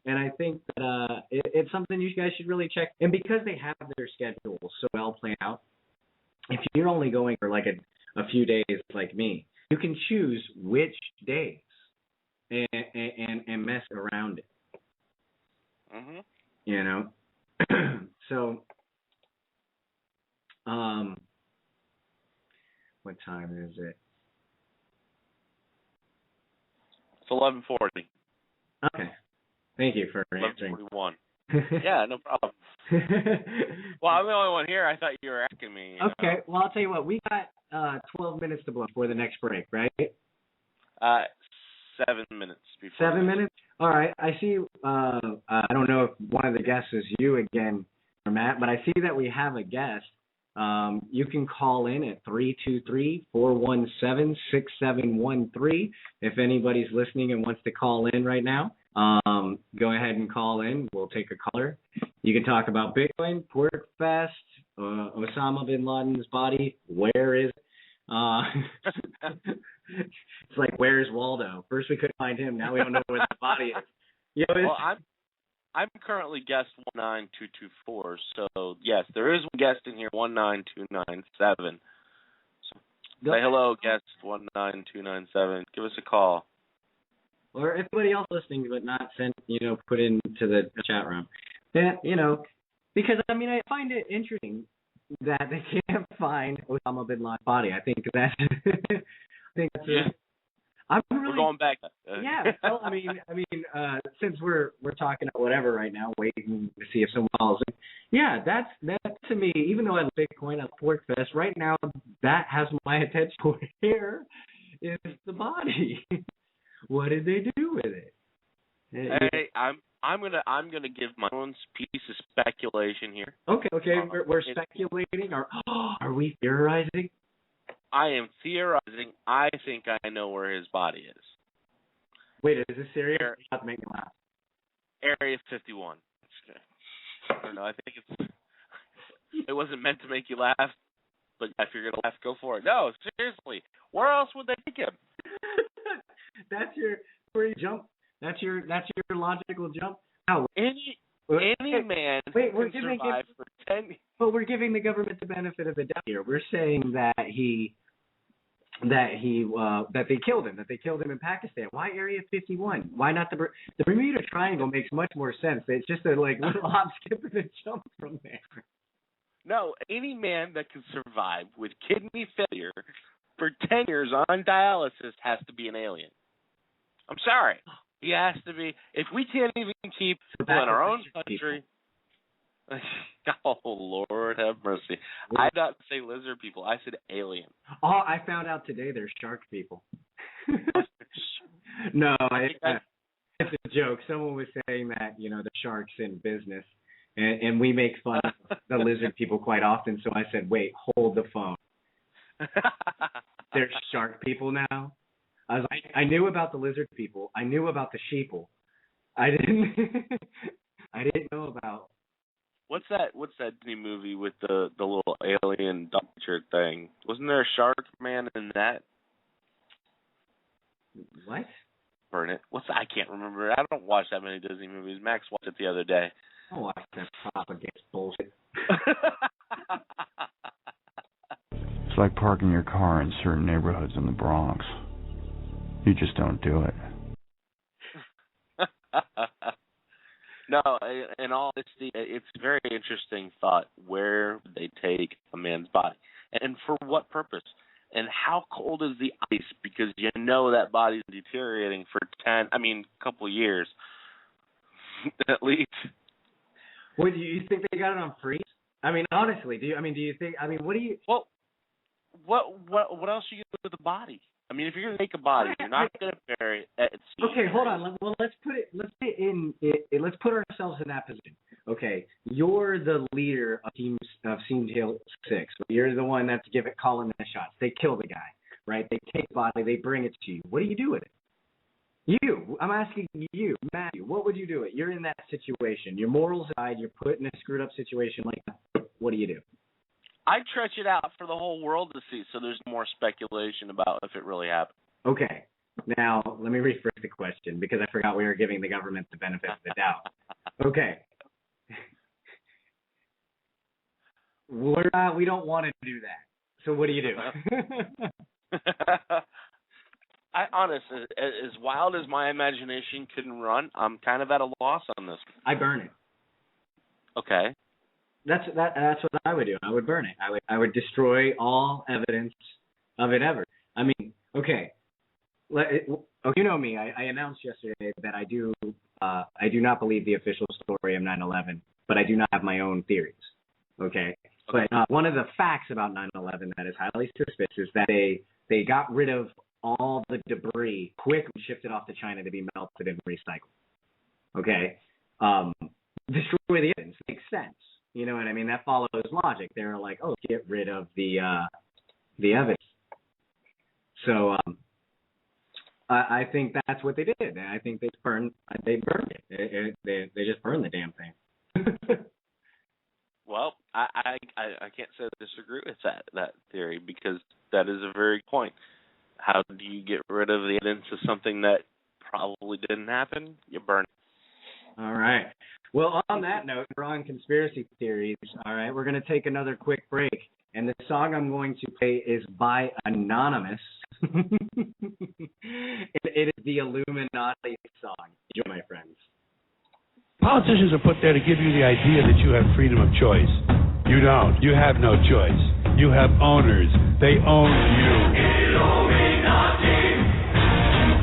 and I think that it's something you guys should really check. And because they have their schedule so well planned out, if you're only going for like a few days like me, you can choose which days and mess around it. Mm-hmm. You know? So, what time is it? It's 11:40. Okay. Thank you for answering. 11:41. Yeah, no problem. Well, I'm the only one here. I thought you were asking me. Okay. Well, I'll tell you what. We got 12 minutes to blow before the next break, right? 7 minutes before. 7 minutes? All right. I see. I don't know if one of the guests is you again, or Matt, but I see that we have a guest. You can call in at 323-417-6713 if anybody's listening and wants to call in right now. Go ahead and call in. We'll take a caller. You can talk about Bitcoin, PorkFest, Osama bin Laden's body. Where is it? It's like, where's Waldo? First we couldn't find him. Now we don't know where the body is. Well, I'm currently guest 19224. So yes, there is one guest in here, 19297. So say hello, guest 19297. Give us a call. Or everybody else listening but not sent, put into the chat room. That, because I find it interesting that they can't find Osama bin Laden's body. I think that's we're going back. Yeah. Well, since we're talking about whatever right now, waiting to see if someone calls in. Yeah, that to me, even though I love Bitcoin, I love PorkFest, right now that has my attention. Where is the body? What did they do with it? Hey, I'm gonna give my own piece of speculation here. Okay. We're speculating. Are we theorizing? I am theorizing. I think I know where his body is. Wait, is this serious? Not to make me laugh. Area 51. I don't know. I think it wasn't meant to make you laugh, but if you're gonna laugh, go for it. No, seriously. Where else would they take him? That's where you jump. That's your logical jump. How any man can survive for 10. But we're giving the government the benefit of the doubt here. We're saying that they killed him. That they killed him in Pakistan. Why Area 51? Why not the Bermuda Triangle? Makes much more sense. It's just a little hop, skip, and a jump from there. No, any man that can survive with kidney failure for 10 years on dialysis has to be an alien. I'm sorry. He has to be. If we can't even keep people in our own country. Oh, Lord have mercy. I did not say lizard people. I said alien. Oh, I found out today they're shark people. No, it's a joke. Someone was saying that, the shark's in business. And we make fun of the lizard people quite often. So I said, wait, hold the phone. They're shark people now. I knew about the lizard people. I knew about the sheeple. I didn't know about. What's that Disney movie with the little alien doctor thing? Wasn't there a shark man in that? What? Burn it. I can't remember. I don't watch that many Disney movies. Max watched it the other day. I watch that propaganda bullshit. It's like parking your car in certain neighborhoods in the Bronx. You just don't do it. No, in all honesty, it's a very interesting thought. Where would they take a man's body? And for what purpose? And how cold is the ice? Because that body's deteriorating for a couple years. At least. Well, do you think they got it on freeze? Honestly, do you think, what do you... Well, what else are you do with the body? If you're going to make a body, you're not going to bury it at sea. Okay, hold on. Well, let's put ourselves in that position. Okay, you're the leader of Team 6. You're the one that's calling the shots. They kill the guy, right? They take the body, they bring it to you. What do you do with it? I'm asking you, Matthew, what would you do with it? You're in that situation. Your morals aside, you're put in a screwed up situation like that. What do you do? I'd stretch it out for the whole world to see, so there's more speculation about if it really happened. Okay. Now, let me rephrase the question, because I forgot we were giving the government the benefit of the doubt. Okay. We don't want to do that. So what do you do? Honestly, as wild as my imagination can run, I'm kind of at a loss on this. I burn it. Okay. That's what I would do. I would burn it. I would destroy all evidence of it ever. Okay. You know me. I announced yesterday that I do not believe the official story of 9/11, but I do not have my own theories. Okay. But one of the facts about 9/11 that is highly suspicious is that they got rid of all the debris quickly, shipped it off to China to be melted and recycled. Okay. Destroy the evidence. Makes sense. You know what I mean? That follows logic. They're like, oh, get rid of the evidence. So I think that's what they did. I think they burned it. They just burned the damn thing. Well, I can't say I disagree with that theory, because that is a very good point. How do you get rid of the evidence of something that probably didn't happen? You burn it. All right. Well, on that note, we're on conspiracy theories. All right, we're going to take another quick break. And the song I'm going to play is by Anonymous. It is the Illuminati song. Enjoy, my friends. Politicians are put there to give you the idea that you have freedom of choice. You don't. You have no choice. You have owners. They own you. Illuminati,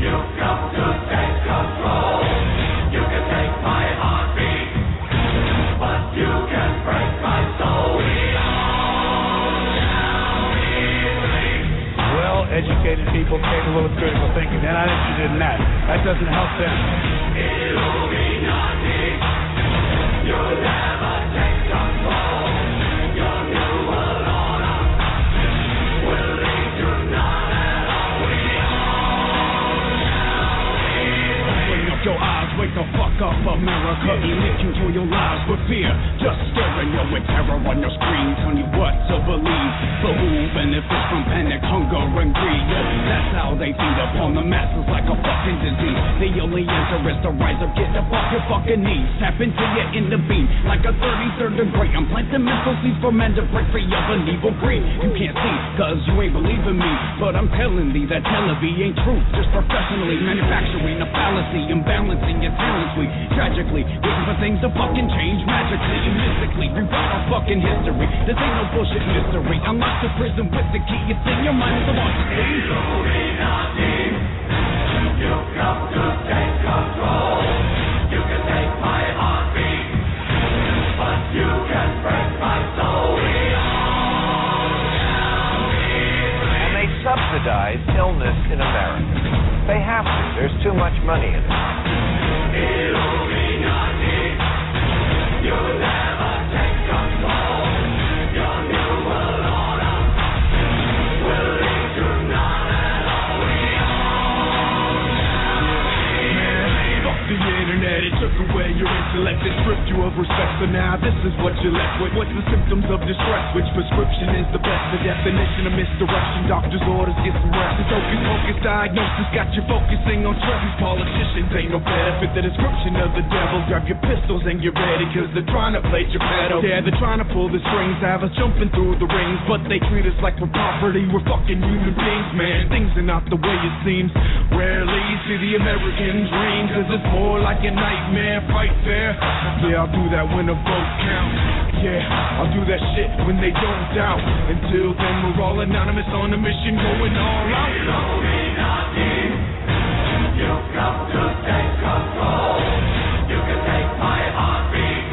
you've come to take control. You can take my heartbeat, but you can break my soul. Well-educated people capable of critical thinking. They're not interested in that. That doesn't help them. Illuminati, you'll never take control. Your new world order will lead to none at all. We open up your eyes, wake the fuck up, America. Elite control your lives with fear. Just staring you with terror on your screen, telling you what to believe. For who benefits from panic, hunger, and greed? That's how they feed upon the masses like a fucking disease. The only answer is to rise up, get up off your fucking knees. Tap into your inner being like a 33rd degree. I'm planting mental seeds for men to break free of an evil greed. You can't see, cause you ain't believing me, but I'm telling thee that television ain't truth. Just professionally manufacturing a fallacy, imbalancing your talents. We tragically waiting for things to fucking change magically and mystically. Rewrite our fucking history. This ain't no bullshit mystery. Unlock the prison with the key. It's in your mind. It's the one. Illuminati, you've come to take control. You can take my heartbeat, but you can break my soul. And they subsidize illness in America. They have to. There's too much money in it. Illuminati, you'll never take control. Your new world order will lead to none at all. Fuck the internet, it took away your intellect and stripped you of respect. So now this is what you're left with. What's the symptoms of distress? Which prescription is the best? The definition of misdirection. Doctor's orders, get some rest. This hocus-pocus diagnosis got you focusing on stress. These politicians ain't no better. Fit the description of the devil. Grab your pistols and get ready, cause they're trying to play your pedal. Yeah, they're trying to pull the strings, have us jumping through the rings, but they treat us like we're property. We're fucking human beings, man. Things are not the way it seems. Rarely see the American dream, cause it's more like a nightmare. Fight fair. Yeah, I'll do that when the votes count. Yeah, I'll do that shit when they don't doubt. Until then, we're all anonymous on a mission, going all out. Illuminati, you've come to take control. You can take my heartbeat,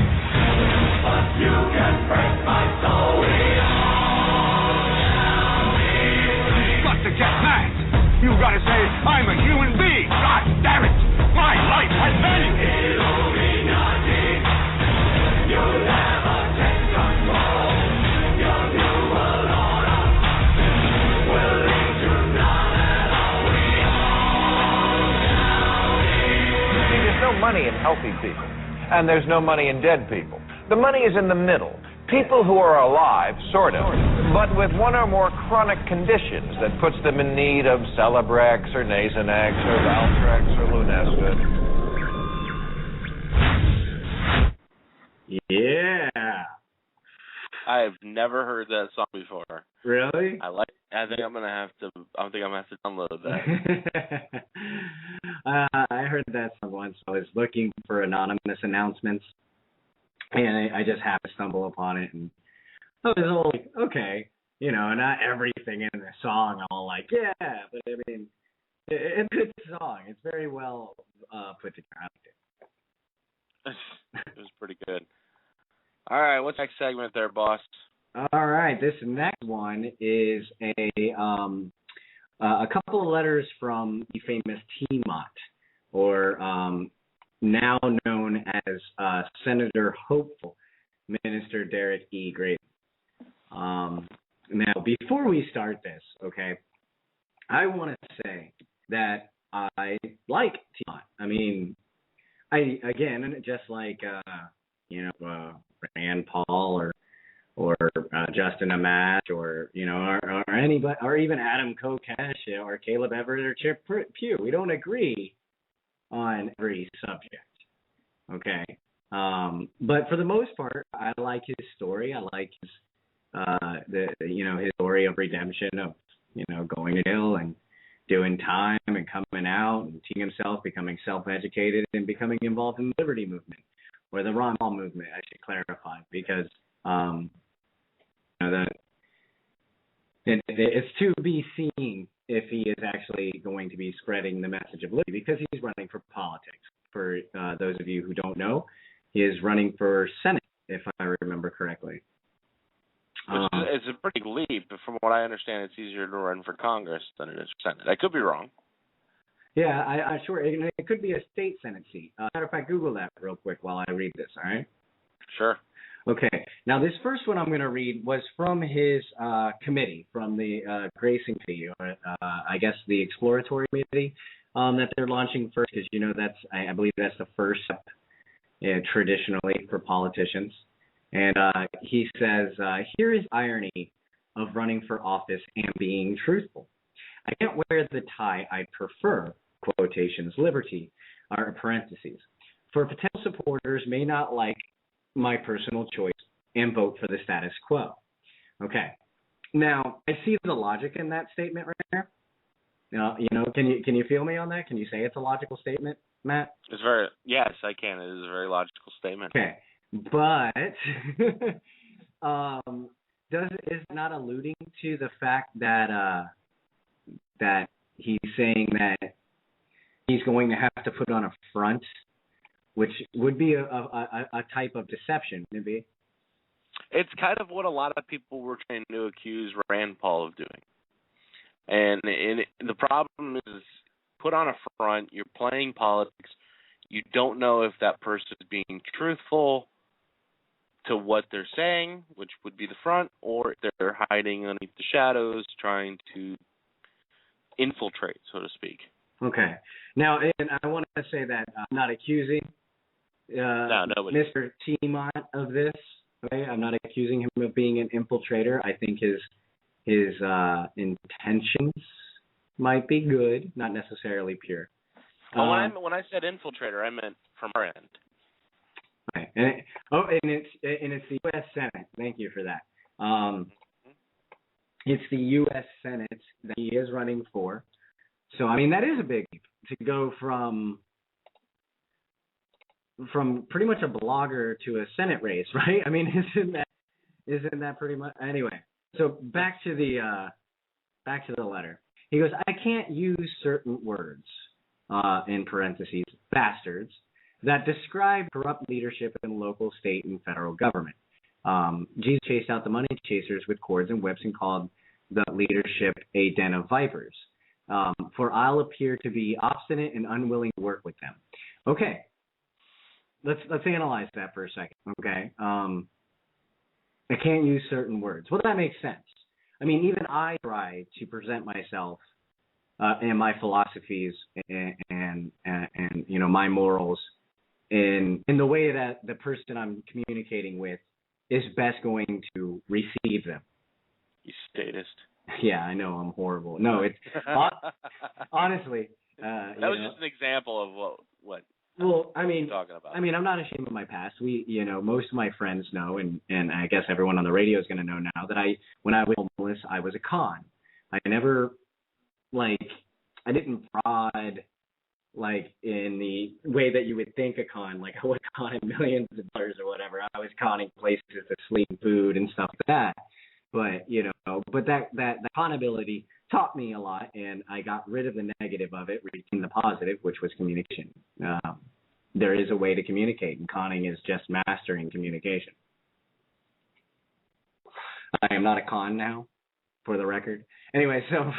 but you can break my soul. Got to get mad. You gotta say, I'm a human being. God damn it. My life has value. Illuminati, you'll never take control. Your new world order will lead to none at all. See, there's no money in healthy people, and there's no money in dead people. The money is in the middle. People who are alive, sort of, but with one or more chronic conditions that puts them in need of Celebrex or Nasonex or Valtrex or Lunesta. Yeah. I've never heard that song before. Really? I think I'm gonna have to download that. I heard that song once. I was looking for anonymous announcements, and I just happened to stumble upon it, and I was all like, okay, you know, not everything in the song I'm all like, yeah, but I mean, it's a good song. It's very well put together. I liked it. It was pretty good. All right, what's the next segment there, boss? All right, this next one is a couple of letters from the famous Tiamat, or now known as Senator Hopeful, Minister Derek E. Graydon. Now, before we start this, okay, I want to say that I like T-Mont. I mean, just like Rand Paul or Justin Amash or anybody, or even Adam Kokesh or Caleb Everett or Chip Pugh. We don't agree on every subject. Okay. But for the most part, I like his story. I like his his story of redemption, of going to jail and doing time and coming out and teaching himself, becoming self-educated and becoming involved in the Liberty Movement, or the Ron Paul movement, I should clarify, because it's to be seen if he is actually going to be spreading the message of liberty, because he's running for politics. For those of you who don't know, he is running for Senate, if I remember correctly. It's a pretty leap. From what I understand, it's easier to run for Congress than it is for Senate. I could be wrong. Yeah, I sure. It could be a state Senate seat. Matter of fact, Google that real quick while I read this, all right? Sure. Okay. Now, this first one I'm going to read was from his committee, from the Grayson Committee, or I guess the Exploratory Committee that they're launching first, because, I believe that's the first step traditionally for politicians. And he says, here is irony of running for office and being truthful. I can't wear the tie I prefer, quotations, liberty, are parentheses. For potential supporters may not like my personal choice and vote for the status quo. Okay. Now, I see the logic in that statement right there. Can you feel me on that? Can you say it's a logical statement, Matt? Yes, I can. It is a very logical statement. Okay. But is it not alluding to the fact that that he's saying that he's going to have to put on a front, which would be a type of deception, maybe? It's kind of what a lot of people were trying to accuse Rand Paul of doing. And the problem is, put on a front, you're playing politics, you don't know if that person is being truthful to what they're saying, which would be the front, or if they're hiding underneath the shadows, trying to infiltrate, so to speak. Okay. Now, and I want to say that I'm not accusing Mr. T-Mont of this. Okay? I'm not accusing him of being an infiltrator. I think his intentions might be good, not necessarily pure. When I said infiltrator, I meant from our end. Okay. And it's the U.S. Senate. Thank you for that. It's the U.S. Senate that he is running for. So, I mean, that is a big leap to go from pretty much a blogger to a Senate race, right? I mean, isn't that pretty much? Anyway, so back to the letter. He goes, I can't use certain words, in parentheses, bastards, that describe corrupt leadership in local, state, and federal government. Jesus chased out the money chasers with cords and whips and called the leadership a den of vipers. For I'll appear to be obstinate and unwilling to work with them. Okay, let's analyze that for a second. Okay, I can't use certain words. Well, that makes sense. I mean, even I try to present myself and my philosophies and my morals in the way that the person I'm communicating with is best going to receive them. You statist. Yeah, I know I'm horrible. No, it's honestly. That was just an example of what. Well, I mean, talking about. I mean, I'm not ashamed of my past. Most of my friends know, and I guess everyone on the radio is going to know now that when I was homeless, I was a con. I never, I didn't fraud, in the way that you would think a con. I was conning millions of dollars or whatever. I was conning places to sleep, food, and stuff like that. But that con ability taught me a lot, and I got rid of the negative of it, retained the positive, which was communication. There is a way to communicate, and conning is just mastering communication. I am not a con now, for the record. Anyway, so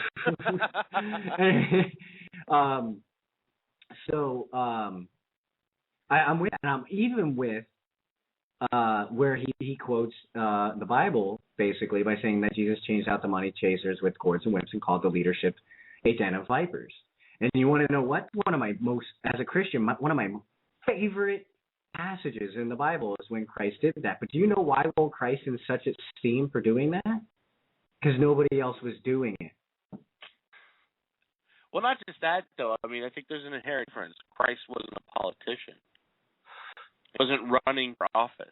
I'm with, and I'm even with where he quotes the Bible basically by saying that Jesus changed out the money chasers with cords and whips and called the leadership a den of vipers. And you want to know what? As a Christian, one of my favorite passages in the Bible is when Christ did that. But do you know why hold Christ in such esteem for doing that? Because nobody else was doing it. Well, not just that, though. I mean, I think there's an inherent difference. Christ wasn't a politician. He wasn't running for office.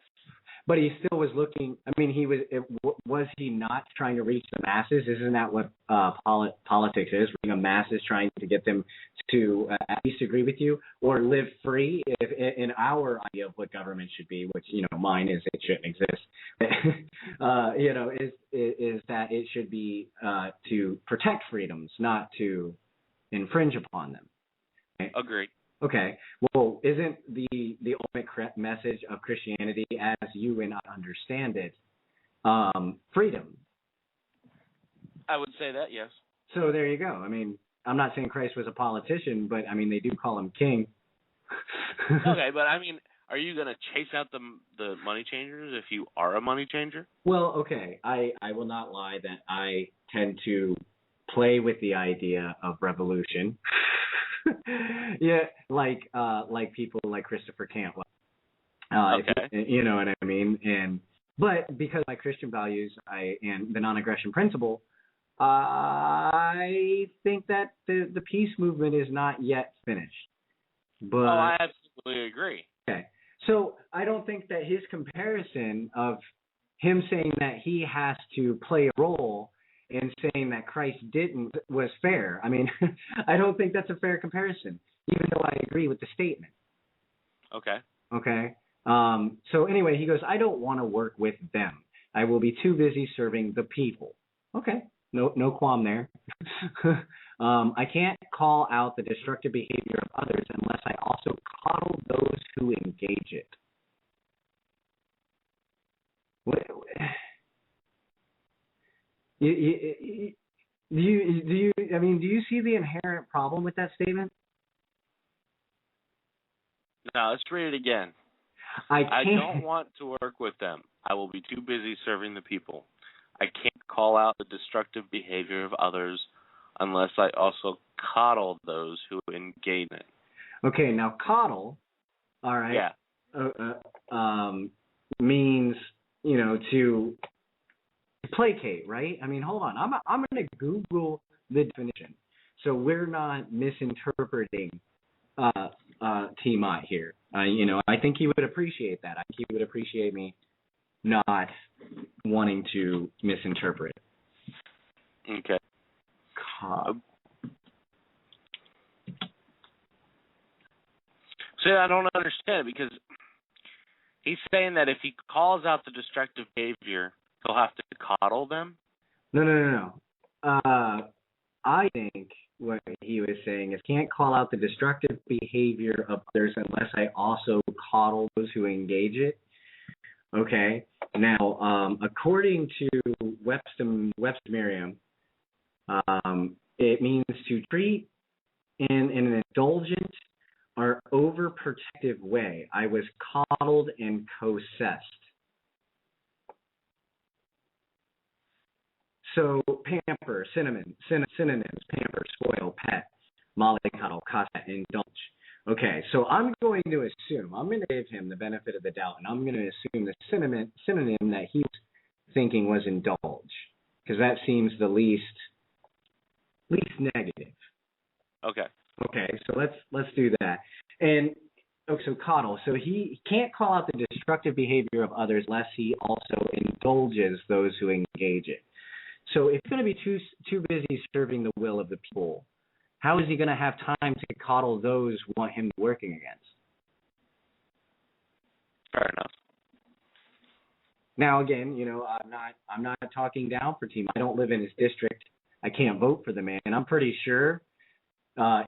But he still was looking. I mean, was he not trying to reach the masses? Isn't that what politics is? Reaching the masses, trying to get them to at least agree with you or live free. If in our idea of what government should be, which mine is, it shouldn't exist. Is that it should be to protect freedoms, not to infringe upon them. Okay? Agreed. Okay. Well, isn't the ultimate message of Christianity, as you and I understand it, freedom? I would say that, yes. So there you go. I mean, I'm not saying Christ was a politician, but I mean, they do call him king. Okay, but I mean, are you going to chase out the money changers if you are a money changer? Well, okay. I will not lie that I tend to play with the idea of revolution. Yeah, like people like Christopher Cantwell. Okay. You know what I mean? But because of my Christian values and the non-aggression principle, I think that the peace movement is not yet finished. But I absolutely agree. Okay. So I don't think that his comparison of him saying that he has to play a role and saying that Christ didn't was fair. I mean, I don't think that's a fair comparison, even though I agree with the statement. Okay. Okay. So anyway, he goes, I don't want to work with them. I will be too busy serving the people. Okay. No qualm there. I can't call out the destructive behavior of others unless I also coddle those who engage it. Do you see the inherent problem with that statement? No, let's read it again. I don't want to work with them. I will be too busy serving the people. I can't call out the destructive behavior of others unless I also coddle those who engage in it. Okay, now coddle, all right, means, to placate, right? I mean, hold on. I'm going to Google the definition so we're not misinterpreting T-Mott here. I think he would appreciate that. I think he would appreciate me not wanting to misinterpret. Okay. See, I don't understand it because he's saying that if he calls out the destructive behavior, he'll have to coddle them? No. I think what he was saying is can't call out the destructive behavior of others unless I also coddle those who engage it. Okay. Now, according to Webster Merriam, it means to treat in an indulgent or overprotective way. I was coddled and coerced. So pamper, synonyms, pamper, spoil, pet, mollycoddle, coddle, indulge. Okay, so I'm going to give him the benefit of the doubt, and I'm going to assume the synonym that he's thinking was indulge, because that seems the least negative. Okay. Okay, so let's do that. And so coddle. So he can't call out the destructive behavior of others unless he also indulges those who engage it. So if he's going to be too busy serving the will of the people, how is he going to have time to coddle those who want him working against? Fair enough. Now again, I'm not talking down for T-Mott. I don't live in his district. I can't vote for the man. And I'm pretty sure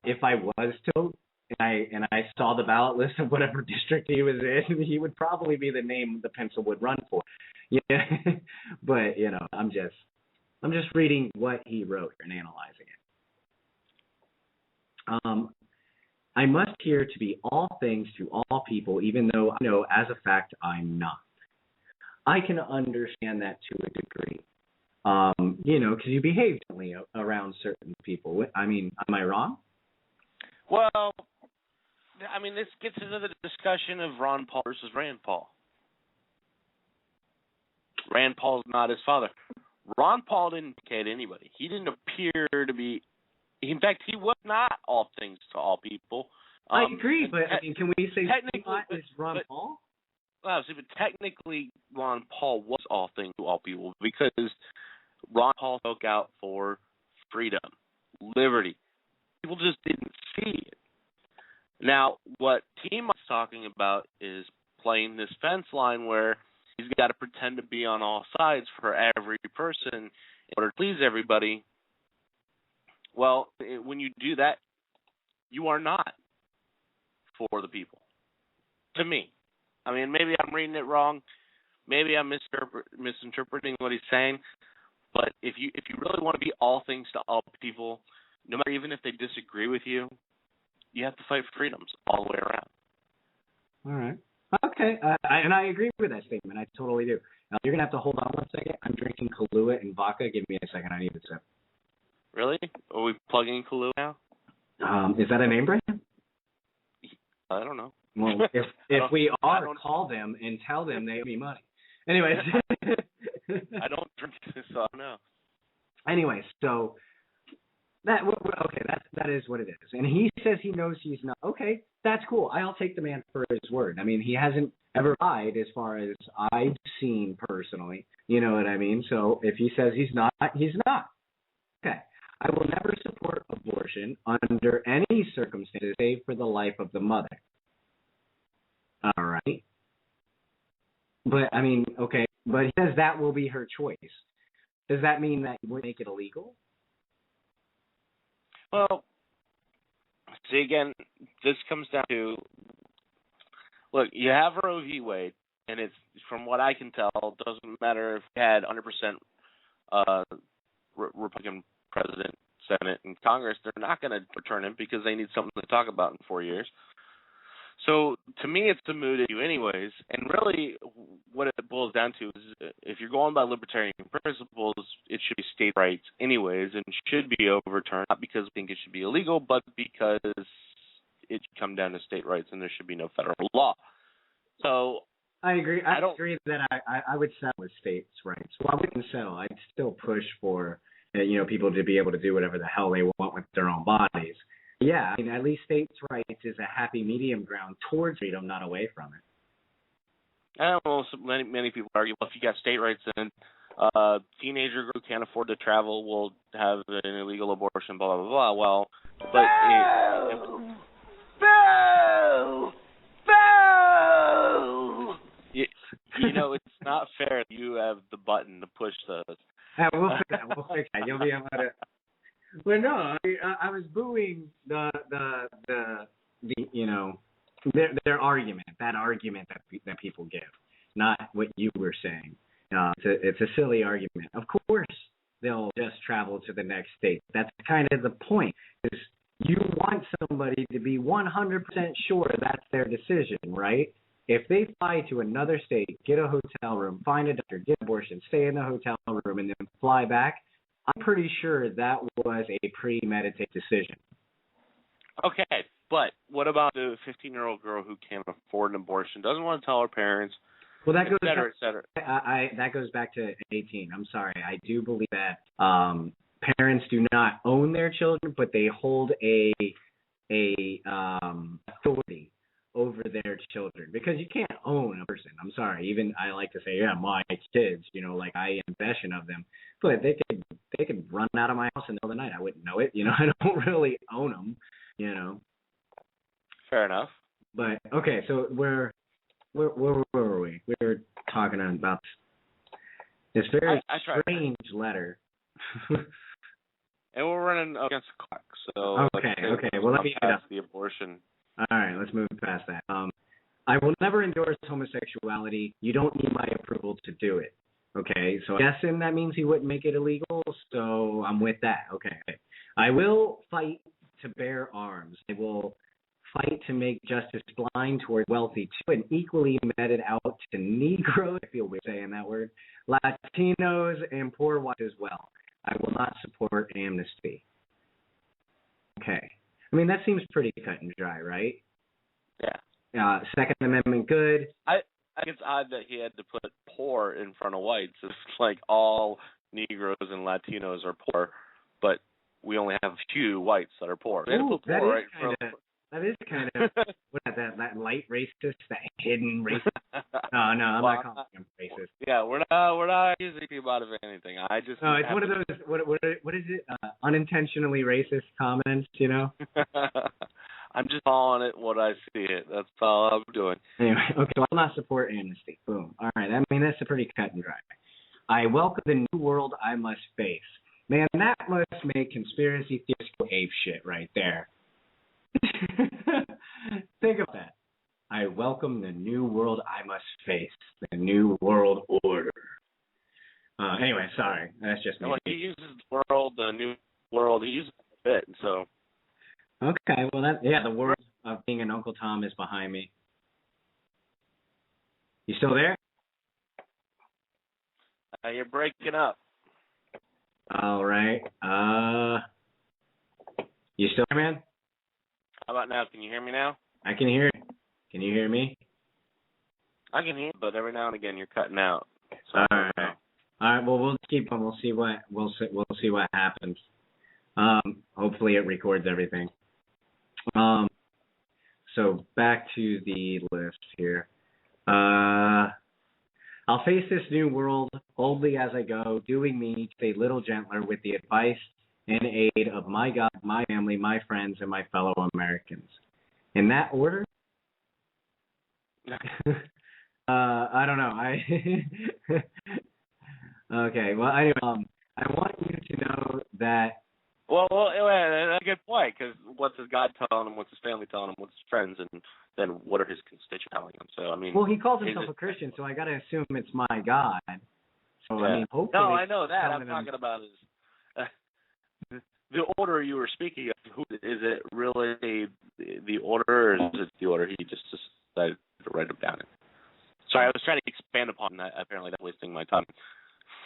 if I was to vote and I saw the ballot list of whatever district he was in, he would probably be the name the pencil would run for. Yeah, but I'm just reading what he wrote and analyzing it. I must appear to be all things to all people, even though I know as a fact I'm not. I can understand that to a degree, because you behave differently around certain people. I mean, am I wrong? Well, I mean, this gets into the discussion of Ron Paul versus Rand Paul. Rand Paul's not his father. Ron Paul didn't indicate anybody. He didn't appear to be. In fact, he was not all things to all people. I agree, but I mean, can we say technically is Ron Paul? Well, see, but technically, Ron Paul was all things to all people because Ron Paul spoke out for freedom, liberty. People just didn't see it. Now, what T-Mike's talking about is playing this fence line where he's got to pretend to be on all sides for every person in order to please everybody. Well, when you do that, you are not for the people. To me. I mean, maybe I'm reading it wrong. Maybe I'm misinterpreting what he's saying. But if you really want to be all things to all people, no matter even if they disagree with you, you have to fight for freedoms all the way around. All right. Okay. And I agree with that statement. I totally do. You're going to have to hold on one second. I'm drinking Kahlua and vodka. Give me a second. I need a sip. Really? Are we plugging Kahlua now? Is that a name brand? I don't know. Well, if we are, call them and tell them they owe me money. Anyways. I don't drink this, so I don't know. Anyways, so that is what it is. And he says he knows he's not. Okay, that's cool. I'll take the man for his word. I mean, he hasn't ever lied as far as I've seen personally. You know what I mean? So if he says he's not, he's not. Okay. I will never support abortion under any circumstances save for the life of the mother. All right. But, I mean, okay, but he says that will be her choice. Does that mean that we make it illegal? Well, see, again, this comes down to, look, you have Roe v. Wade, and it's, from what I can tell, doesn't matter if you had 100% Republican president, Senate, and Congress, they're not going to return him because they need something to talk about in 4 years. So to me, it's a moot issue anyways. And really what it boils down to is if you're going by libertarian principles, it should be state rights anyways and should be overturned, not because we think it should be illegal, but because it should come down to state rights and there should be no federal law. So I agree. I agree that I would settle with states' rights. Well, I wouldn't settle. I'd still push for people to be able to do whatever the hell they want with their own bodies. Yeah, I mean, at least states' rights is a happy medium ground towards freedom, not away from it. Well, many people argue, well, if you got state rights, then teenager who can't afford to travel will have an illegal abortion, blah, blah, blah. Well, but... Boo! Boo! It's not fair that you have the button to push those. We'll fix that. You'll be able to... Well, no, I was booing their argument, that argument that people give, not what you were saying. It's a silly argument. Of course, they'll just travel to the next state. That's kind of the point. Is you want somebody to be 100% sure that's their decision, right? If they fly to another state, get a hotel room, find a doctor, get an abortion, stay in the hotel room, and then fly back, I'm pretty sure that was a premeditated decision. Okay, but what about the 15-year-old girl who can't afford an abortion, doesn't want to tell her parents, well, that goes et cetera, et cetera? That goes back to 18. I'm sorry. I do believe that parents do not own their children, but they hold a authority over their children, because you can't own a person. I'm sorry. Even I like to say, yeah, my kids, like I am possession of them, but they could run out of my house in the middle of the night. I wouldn't know it. I don't really own them. Fair enough. But okay, so where were we? We were talking about this very strange letter. And we're running against the clock, so okay. Well, let me get up the abortion. All right, let's move past that. I will never endorse homosexuality. You don't need my approval to do it. Okay, so I'm guessing that means he wouldn't make it illegal, so I'm with that. Okay. I will fight to bear arms. I will fight to make justice blind toward wealthy, too, and equally meted out to Negroes, I feel weird saying that word, Latinos, and poor whites as well. I will not support amnesty. Okay. I mean, that seems pretty cut and dry, right? Yeah. Second Amendment good. I think it's odd that he had to put poor in front of whites. It's like all Negroes and Latinos are poor, but we only have a few whites that are poor. Ooh, that is kind of what is that light racist, that hidden racist. No, I'm not calling him racist. Yeah, we're not accusing people out of anything. It's one of those what is it? Unintentionally racist comments, you know? I'm just calling it what I see it. That's all I'm doing. Anyway, okay, well, I'll not support amnesty. Boom. All right, I mean, that's a pretty cut and dry. I welcome the new world I must face. Man, that must make conspiracy theorists go ape shit right there. Think of that. I welcome the new world I must face, the new world order. Anyway, sorry, that's just me. Well, he uses the world, the new world. He uses it a bit, so. Okay, well, the world of being an Uncle Tom is behind me. You still there? You're breaking up. All right. You still there, man? How about now? Can you hear me now? I can hear you. Can you hear me? I can hear you, but every now and again you're cutting out. So all right. Well, we'll keep on. We'll see what happens. Hopefully it records everything. So back to the list here. I'll face this new world boldly as I go, doing me to a little gentler with the advice and aid of my God, my family, my friends, and my fellow Americans. In that order? I don't know. Okay. Well, anyway, I want you to know that. Well, that's a good point, because what's his God telling him? What's his family telling him? What's his friends? And then what are his constituents telling him? So, I mean. Well, he calls himself a Christian, so I got to assume it's my God. So, yeah. I mean, hopefully. No, I know that. I'm talking about the order you were speaking of. Is it really the order, or is it the order he just decided to write them down in? Sorry, I was trying to expand upon that. Apparently, that's wasting my time.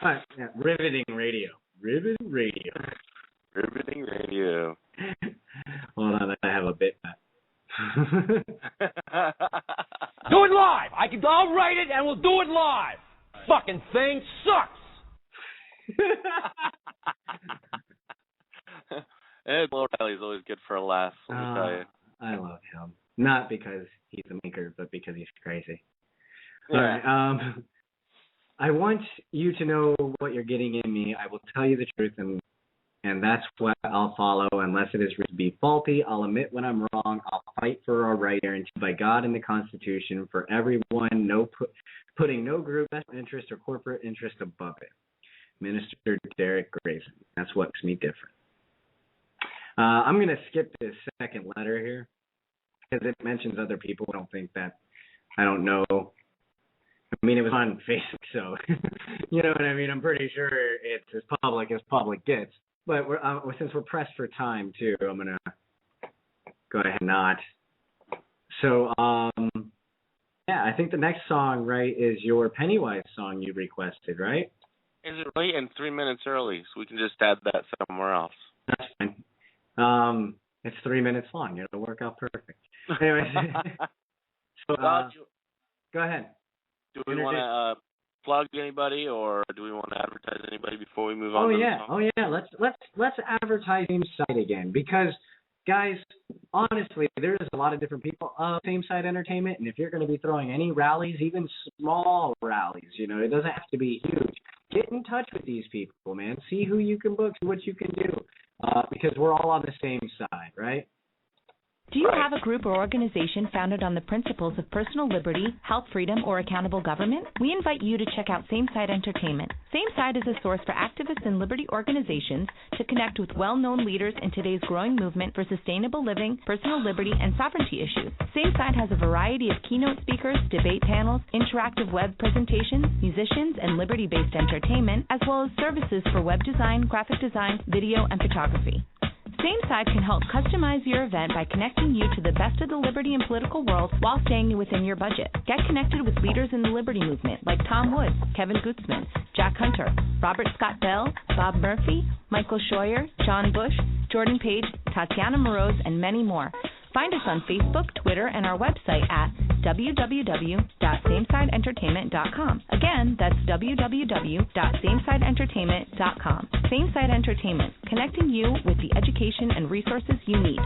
All right, yeah. Riveting radio. Riveting radio. Hold on, I have a bit. Do it live. I'll write it and we'll do it live. Fucking thing sucks. Bill O'Reilly's always good for a laugh, let me tell you. I love him. Not because he's a maker, but because he's crazy. Yeah. All right. I want you to know what you're getting in me. I will tell you the truth, and that's what I'll follow. Unless it is to be faulty, I'll admit when I'm wrong. I'll fight for our right guaranteed by God and the Constitution for everyone, putting no group interest or corporate interest above it. Minister Derek Grayson. That's what makes me different. I'm going to skip this second letter here because it mentions other people. I don't know. I mean, it was on Facebook, so you know what I mean? I'm pretty sure it's as public gets. But since we're pressed for time, too, I'm going to go ahead and not. So, yeah, I think the next song, right, is your Pennywise song you requested, right? Is it really? And 3 minutes early, so we can just add that somewhere else. That's fine. It's 3 minutes long. It'll work out perfect. Anyways, so go ahead. Do we want to plug anybody, or do we want to advertise anybody before we move on? Oh yeah. Let's advertise Same Side again, because guys, honestly, there's a lot of different people of Same Side Entertainment, and if you're going to be throwing any rallies, even small rallies, it doesn't have to be huge. Get in touch with these people, man. See who you can book, see what you can do, because we're all on the same side, right? Do you have a group or organization founded on the principles of personal liberty, health freedom, or accountable government? We invite you to check out Same Side Entertainment. Same Side is a source for activists and liberty organizations to connect with well-known leaders in today's growing movement for sustainable living, personal liberty, and sovereignty issues. Same Side has a variety of keynote speakers, debate panels, interactive web presentations, musicians, and liberty-based entertainment, as well as services for web design, graphic design, video, and photography. SameSide can help customize your event by connecting you to the best of the liberty and political world while staying within your budget. Get connected with leaders in the liberty movement like Tom Woods, Kevin Gutzman, Jack Hunter, Robert Scott Bell, Bob Murphy, Michael Scheuer, John Bush, Jordan Page, Tatiana Moroz, and many more. Find us on Facebook, Twitter, and our website at www.samesideentertainment.com. Again, that's www.samesideentertainment.com. SameSide Entertainment, connecting you with the education and resources you need.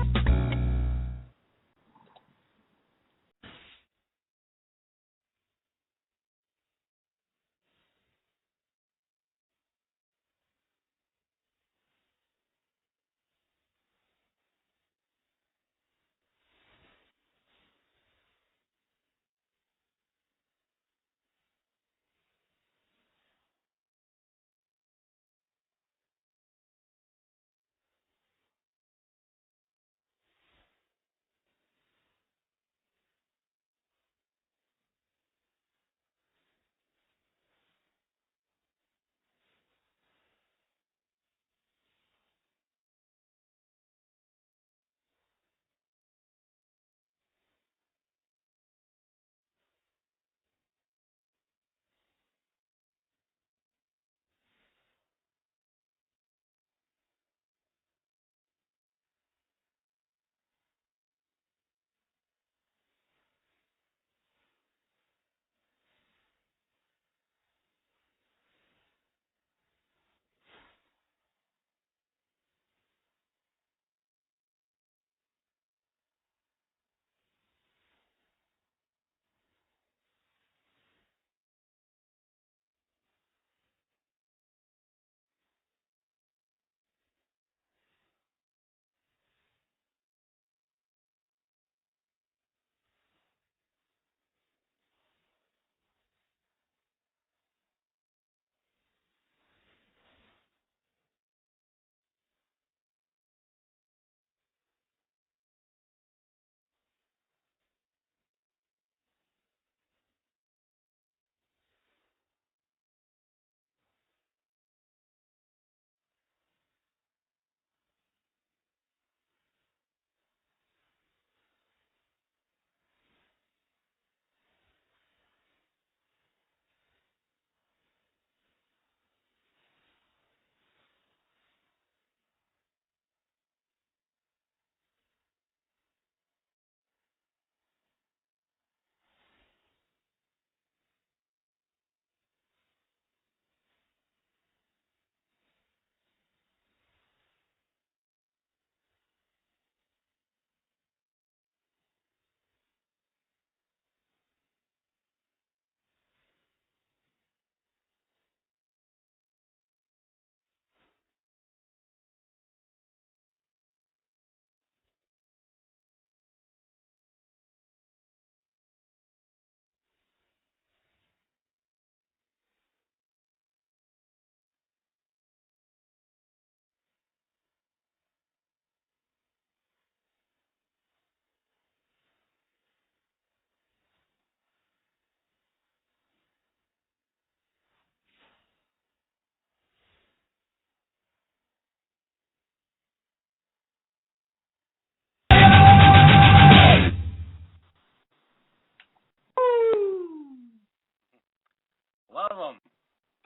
Love them.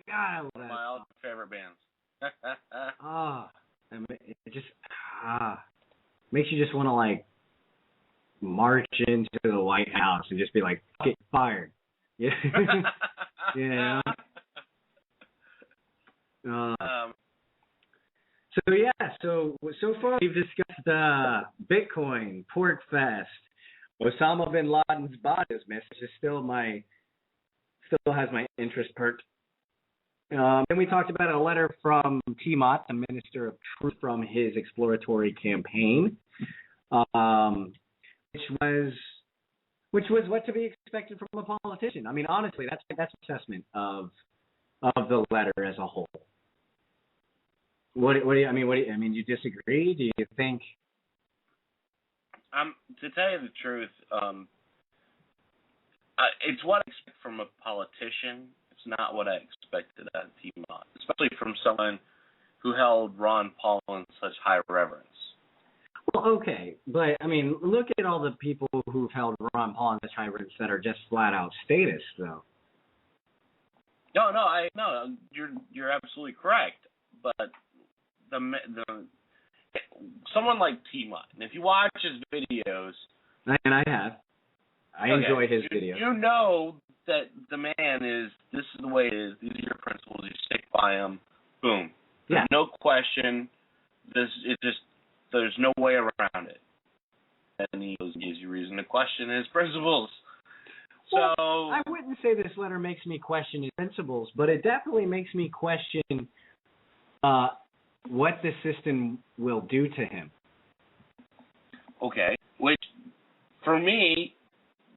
God, I love that. My all favorite bands. It just makes you just want to like march into the White House and just be like, get fired. Yeah. Yeah. So far we've discussed Bitcoin, PorcFest, Osama bin Laden's body, which is still has my interest perked. And we talked about a letter from T. Mott, the Minister of Truth, from his exploratory campaign, which was what to be expected from a politician. I mean, honestly, that's assessment of the letter as a whole. What do you you disagree? Do you think? To tell you the truth, it's what I expect from a politician. It's not what I expected out of T. Mott, especially from someone who held Ron Paul in such high reverence. Well, okay, but I mean, look at all the people who've held Ron Paul and the tyrants that are just flat out statists, though. No, you're absolutely correct. But the someone like T-Mutt, and if you watch his videos, and I enjoy his videos. You know that the man is. This is the way it is. These are your principles. You stick by them. Boom. There's no question. There's no way around it. And he gives you reason to question his principles. Well, So I wouldn't say this letter makes me question his principles, but it definitely makes me question what the system will do to him. Okay, which for me,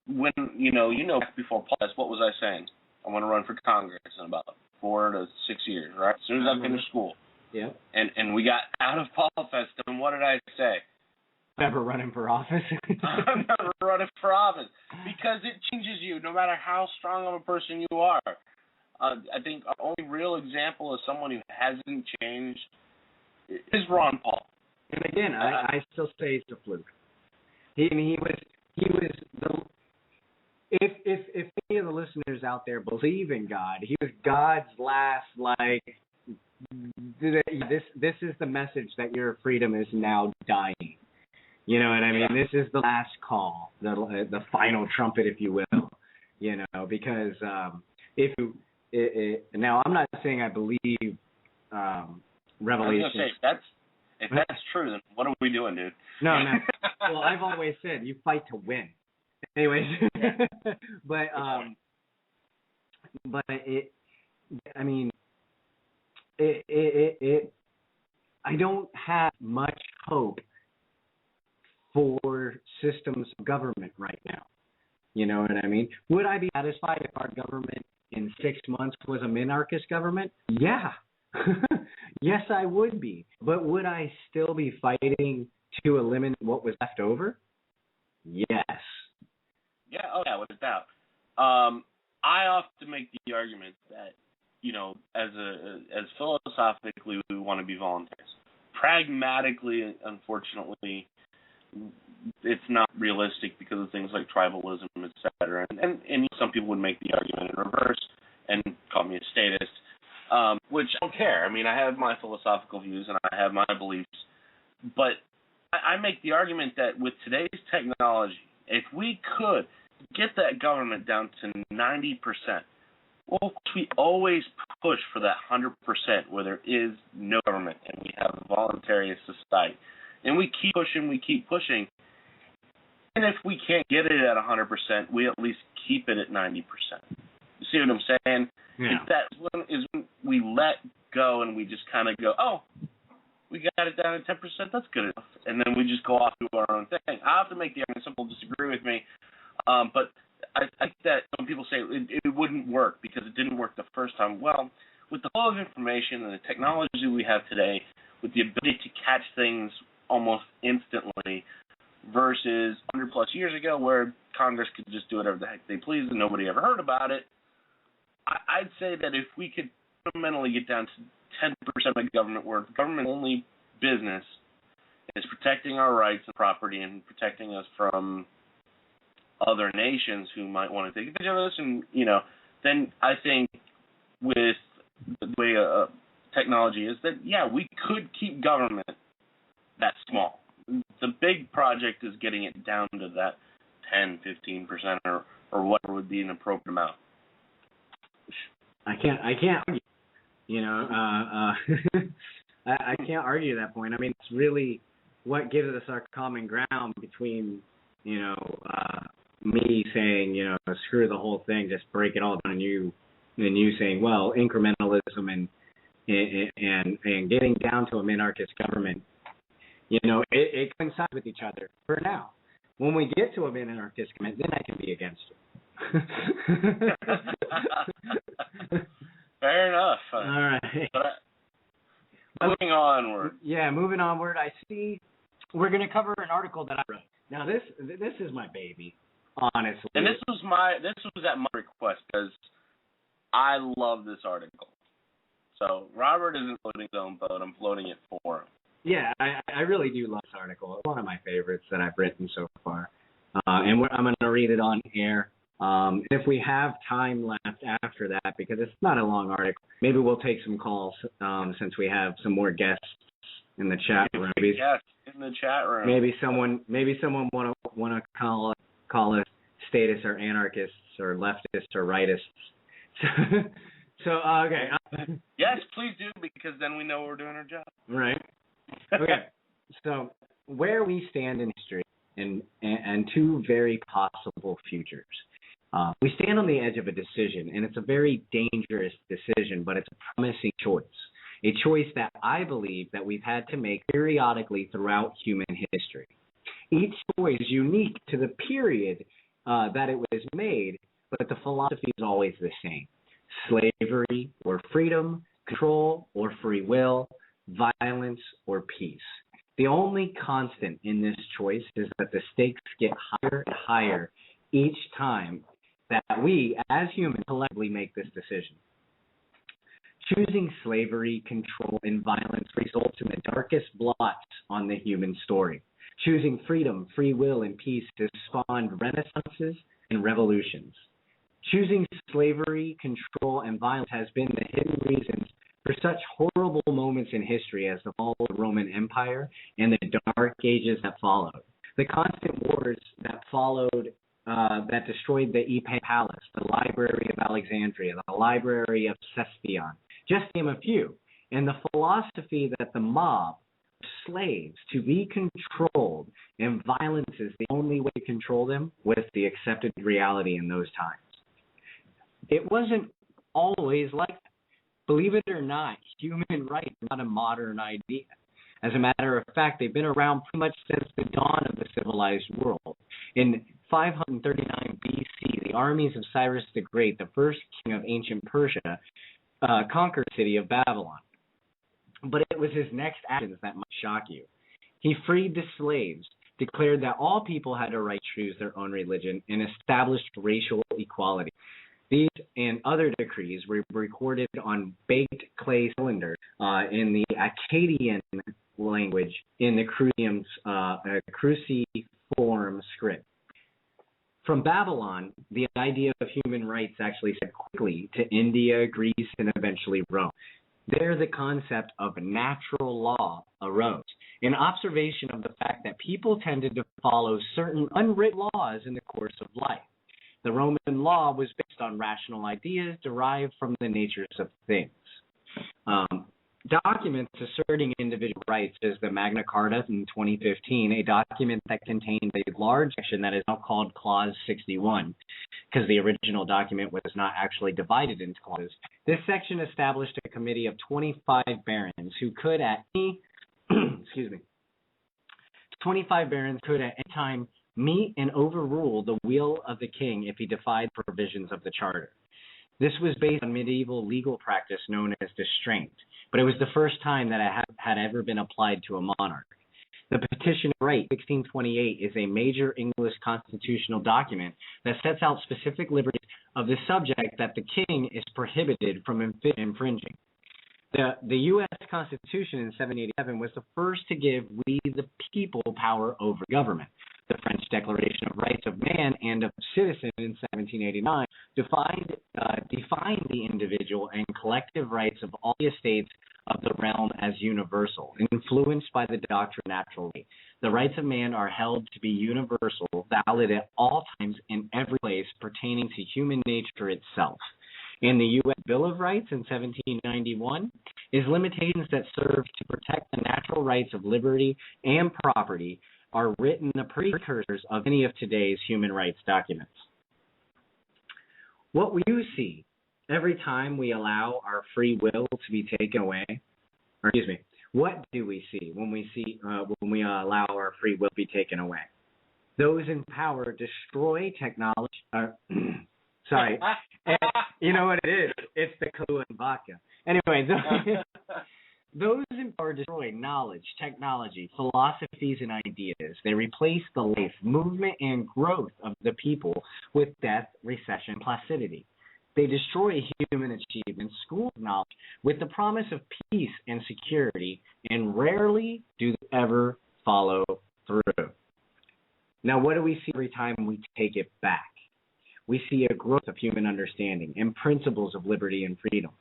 when you know before Paul, what was I saying? I want to run for Congress in about 4 to 6 years, right? As soon as I finish school. Yeah. And we got out of Paul Fest, and what did I say? Never running for office. I'm never running for office because it changes you, no matter how strong of a person you are. I think the only real example of someone who hasn't changed is Ron Paul. And again, I still say it's a fluke. He was the. If any of the listeners out there believe in God, he was God's last This is the message that your freedom is now dying. You know what I mean? This is the last call, the final trumpet, if you will. You know, because now I'm not saying I believe Revelation. I was gonna say, if that's true, then what are we doing, dude? No. Well, I've always said you fight to win. Anyways, but it. I mean, it. I don't have much hope for systems of government right now. You know what I mean? Would I be satisfied if our government in 6 months was a minarchist government? Yeah. Yes, I would be. But would I still be fighting to eliminate what was left over? Yes. Yeah, without doubt. I often make the argument that, as philosophically we want to be voluntaries. Pragmatically, unfortunately, it's not realistic because of things like tribalism, et cetera. And some people would make the argument in reverse and call me a statist, which I don't care. I mean, I have my philosophical views and I have my beliefs. But I make the argument that with today's technology, if we could get that government down to 90%, well, we always push for that 100% where there is no government and we have a voluntary society. And we keep pushing. And if we can't get it at 100%, we at least keep it at 90%. You see what I'm saying? Yeah. That is when we let go and we just kind of go, oh, we got it down to 10%, that's good enough. And then we just go off to our own thing. I have to make the argument, some people disagree with me, but I think that some people say it wouldn't work because it didn't work the first time. Well, with the flow of information and the technology we have today, with the ability to catch things almost instantly versus 100 plus years ago where Congress could just do whatever the heck they please and nobody ever heard about it, I'd say that if we could fundamentally get down to 10% of government where government only business is protecting our rights and property and protecting us from other nations who might want to take advantage of us, and then I think with the way technology is that we could keep government that small. The big project is getting it down to that 10, 15% or whatever would be an appropriate amount. I can't argue. I can't argue that point. I mean, it's really what gives us our common ground between, me saying, screw the whole thing, just break it all down, and you saying, well, incrementalism and getting down to a minarchist government, it coincides with each other for now. When we get to a minarchist government, then I can be against it. Fair enough. All right. Moving onward. Yeah, moving onward. I see we're going to cover an article that I wrote. Now, this is my baby, honestly. And this was at my request because I love this article. So Robert isn't floating his own boat. I'm floating it for him. Yeah, I really do love this article. It's one of my favorites that I've written so far. And I'm going to read it on air. If we have time left after that, because it's not a long article, maybe we'll take some calls since we have some more guests in the chat room. Yes, in the chat room. Maybe someone want to call us statists or anarchists or leftists or rightists. So okay. Yes, please do, because then we know we're doing our job. Right. Okay. So where we stand in history and two very possible futures. We stand on the edge of a decision, and it's a very dangerous decision, but it's a promising choice. A choice that I believe that we've had to make periodically throughout human history. Each choice is unique to the period that it was made, but the philosophy is always the same. Slavery or freedom, control or free will, violence or peace. The only constant in this choice is that the stakes get higher and higher each time that we, as humans, collectively make this decision. Choosing slavery, control, and violence results in the darkest blots on the human story. Choosing freedom, free will, and peace has spawned renaissances and revolutions. Choosing slavery, control, and violence has been the hidden reasons for such horrible moments in history as the fall of the Roman Empire and the Dark Ages that followed. The constant wars that followed that destroyed the Ipan Palace, the Library of Alexandria, the Library of Ctesiphon, just to name a few. And the philosophy that the mob, slaves, to be controlled, and violence is the only way to control them, was the accepted reality in those times. It wasn't always like that. Believe it or not, human rights are not a modern idea. As a matter of fact, they've been around pretty much since the dawn of the civilized world. In 539 BC, the armies of Cyrus the Great, the first king of ancient Persia, conquered the city of Babylon. But it was his next actions that might shock you. He freed the slaves, declared that all people had a right to choose their own religion, and established racial equality. These and other decrees were recorded on baked clay cylinders in the Akkadian language in the cruciform script. From Babylon, the idea of human rights actually spread quickly to India, Greece, and eventually Rome. There, the concept of natural law arose, an observation of the fact that people tended to follow certain unwritten laws in the course of life. The Roman law was based on rational ideas derived from the natures of things. Documents asserting individual rights is the Magna Carta in 2015, a document that contained a large section that is now called Clause 61, because the original document was not actually divided into clauses. This section established a committee of 25 barons who could at any 25 barons could at any time meet and overrule the will of the king if he defied provisions of the charter. This was based on medieval legal practice known as distraint, but it was the first time that it had ever been applied to a monarch. The Petition of Right, 1628, is a major English constitutional document that sets out specific liberties of the subject that the king is prohibited from infringing. The U.S. Constitution in 1787 was the first to give we the people power over government. The French Declaration of Rights of Man and of Citizen in 1789 defined the individual and collective rights of all the estates of the realm as universal, influenced by the doctrine of natural right. The rights of man are held to be universal, valid at all times in every place, pertaining to human nature itself. And the U.S. Bill of Rights in 1791 is limitations that serve to protect the natural rights of liberty and property are written the precursors of any of today's human rights documents. What we do see every time we allow our free will to be taken away, what do we see when we allow our free will to be taken away? Those in power destroy technology. Sorry, you know what it is? It's the Kahlua and vodka. Anyway, those in power destroy knowledge, technology, philosophies, and ideas. They replace the life, movement, and growth of the people with death, recession, placidity. They destroy human achievement, school knowledge, with the promise of peace and security, and rarely do they ever follow through. Now, what do we see every time we take it back? We see a growth of human understanding and principles of liberty and freedom.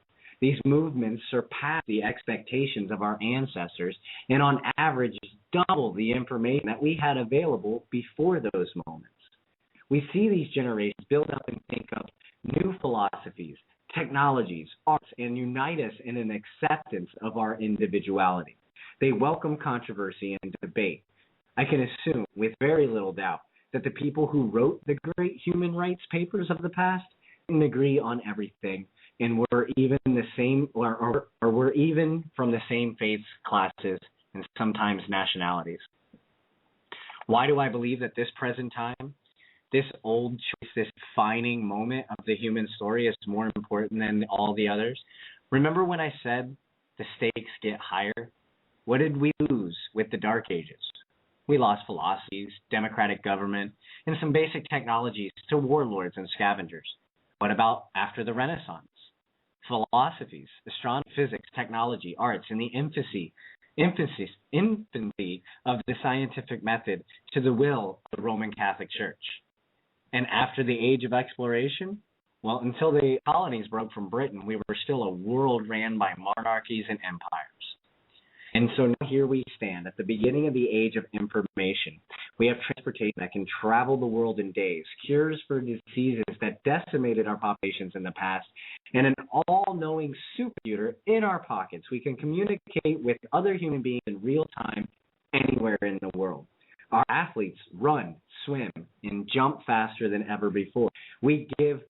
These movements surpass the expectations of our ancestors and on average double the information that we had available before those moments. We see these generations build up and think of new philosophies, technologies, arts, and unite us in an acceptance of our individuality. They welcome controversy and debate. I can assume with very little doubt that the people who wrote the great human rights papers of the past didn't agree on everything and were even the same or were even from the same faiths, classes, and sometimes nationalities. Why do I believe that this present time, this old choice, this defining moment of the human story is more important than all the others? Remember when I said the stakes get higher? What did we lose with the Dark Ages? We lost philosophies, democratic government, and some basic technologies to warlords and scavengers. What about after the Renaissance? Philosophies, astronomy, physics, technology, arts, and the infancy of the scientific method to the will of the Roman Catholic Church. And after the age of exploration, well, until the colonies broke from Britain, we were still a world ran by monarchies and empires. And so now here we stand at the beginning of the age of information. We have transportation that can travel the world in days, cures for diseases that decimated our populations in the past, and an all-knowing supercomputer in our pockets. We can communicate with other human beings in real time anywhere in the world. Our athletes run, swim, and jump faster than ever before. We give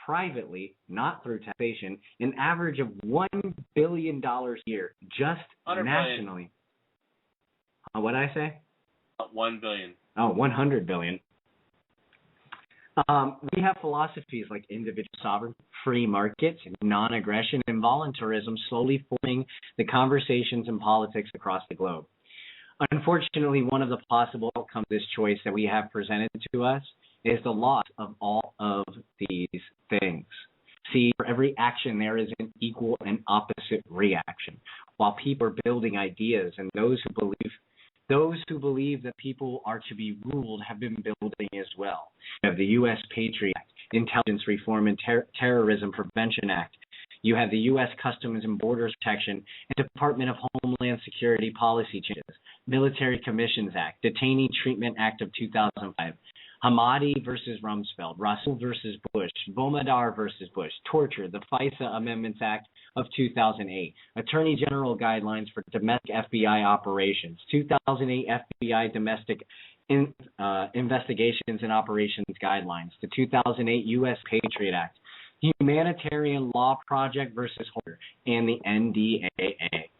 privately, not through taxation, an average of $1 billion a year, just nationally. What did I say? 1 billion. Oh, 100 billion. We have philosophies like individual sovereignty, free markets, non-aggression, and voluntarism slowly forming the conversations in politics across the globe. Unfortunately, one of the possible outcomes of this choice that we have presented to us is the loss of all of these things. See, for every action, there is an equal and opposite reaction. While people are building ideas, and those who believe that people are to be ruled have been building as well. You have the U.S. Patriot Act, Intelligence Reform and Terrorism Prevention Act. You have the U.S. Customs and Borders Protection and Department of Homeland Security policy changes, Military Commissions Act, Detainee Treatment Act of 2005, Hamadi versus Rumsfeld, Rasul versus Bush, Bomedar versus Bush, torture, the FISA Amendments Act of 2008, Attorney General Guidelines for Domestic FBI Operations, 2008 FBI Domestic Investigations and Operations Guidelines, the 2008 U.S. Patriot Act, Humanitarian Law Project versus Holder, and the NDAA.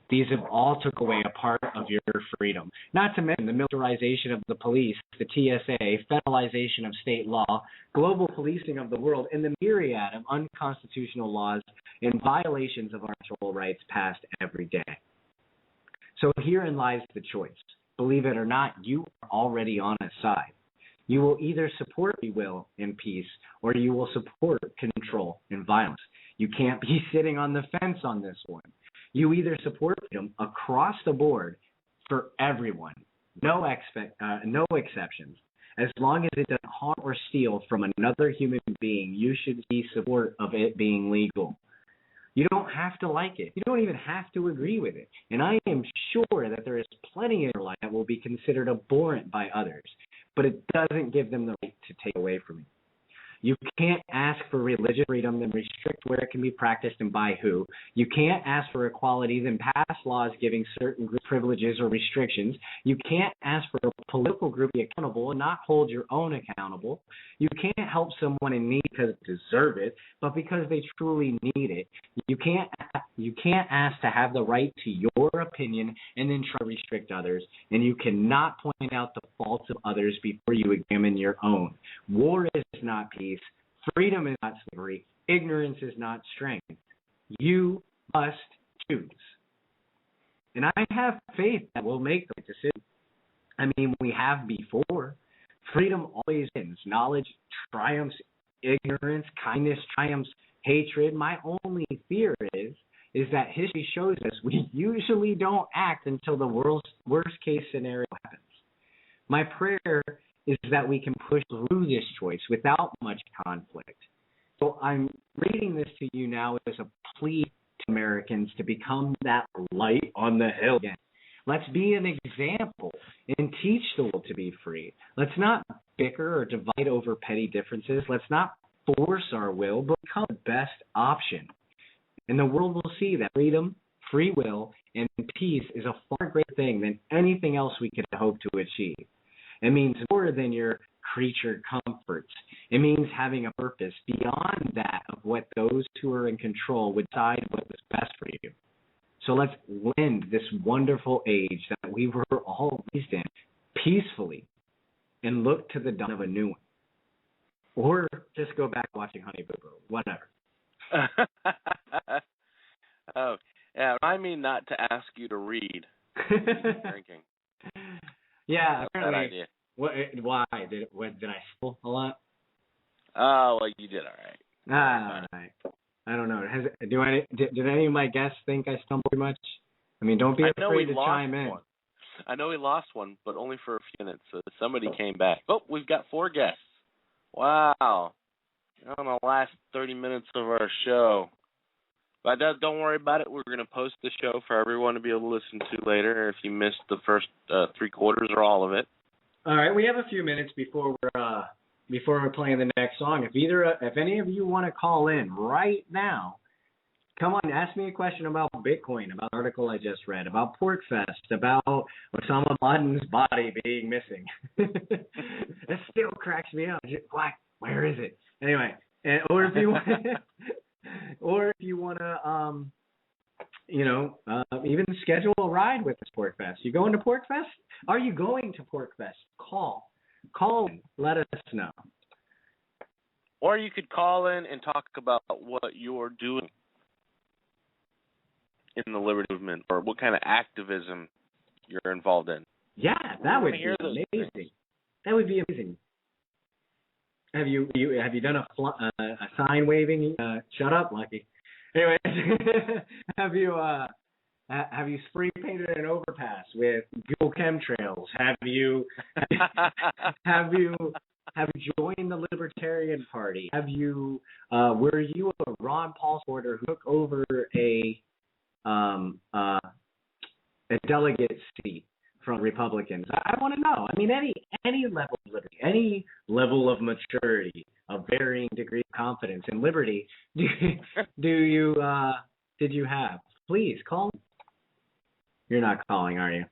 These have all took away a part of your freedom. Not to mention the militarization of the police, the TSA, federalization of state law, global policing of the world, and the myriad of unconstitutional laws and violations of our civil rights passed every day. So herein lies the choice. Believe it or not, you are already on a side. You will either support free will and peace, or you will support control and violence. You can't be sitting on the fence on this one. You either support freedom across the board for everyone, no exceptions. As long as it doesn't harm or steal from another human being, you should see support of it being legal. You don't have to like it. You don't even have to agree with it. And I am sure that there is plenty in your life that will be considered abhorrent by others, but it doesn't give them the right to take away from you. You can't ask for religious freedom and restrict where it can be practiced and by who. You can't ask for equality, then pass laws giving certain groups privileges or restrictions. You can't ask for a political group to be accountable and not hold your own accountable. You can't help someone in need because they deserve it, but because they truly need it. You can't ask to have the right to your opinion and then try to restrict others. And you cannot point out the faults of others before you examine your own. War is not peace. Freedom is not slavery. Ignorance is not strength. You must choose. And I have faith that we'll make the right decision. I mean, we have before. Freedom always wins. Knowledge triumphs ignorance, kindness triumphs hatred. My only fear is that history shows us we usually don't act until the worst case scenario happens. My prayer is that we can push through this choice without much conflict. So I'm reading this to you now as a plea to Americans to become that light on the hill again. Let's be an example and teach the world to be free. Let's not bicker or divide over petty differences. Let's not force our will, but become the best option. And the world will see that freedom, free will, and peace is a far greater thing than anything else we could hope to achieve. It means more than your creature comforts. It means having a purpose beyond that of what those who are in control would decide what was best for you. So let's end this wonderful age that we were all raised in peacefully and look to the dawn of a new one. Or just go back watching Honey Boo Boo, whatever. Oh, yeah, I mean not to ask you to read. Drinking. Yeah, that's that idea. Why? Did I spill a lot? Oh, well, you did all right. All right. I don't know. Did any of my guests think I stumbled too much? I mean, don't be afraid to chime in. I know we lost one, but only for a few minutes. So somebody came back. Oh, we've got 4 guests. Wow. On the last 30 minutes of our show. But don't worry about it. We're going to post the show for everyone to be able to listen to later if you missed the first 3 quarters or all of it. All right. We have a few minutes before we're playing the next song. If any of you want to call in right now, come on, ask me a question about Bitcoin, about the article I just read, about PorkFest, about Osama bin Laden's body being missing. It still cracks me up. What? Where is it? Anyway, or if you want to, even schedule a ride with this PorkFest. You going to PorkFest? Are you going to PorkFest? Call in. Let us know. Or you could call in and talk about what you're doing in the liberty movement, or what kind of activism you're involved in. Yeah, that would be amazing. Things. That would be amazing. Have you done a sign waving? Shut up, Lucky. Anyway, have you spray painted an overpass with Google chemtrails? Have you joined the Libertarian Party? Were you a Ron Paul supporter who took over a delegate seat from Republicans? I want to know. I mean, any level of liberty, any level of maturity, a varying degree of confidence in liberty, did you have? Please call. You're not calling, are you?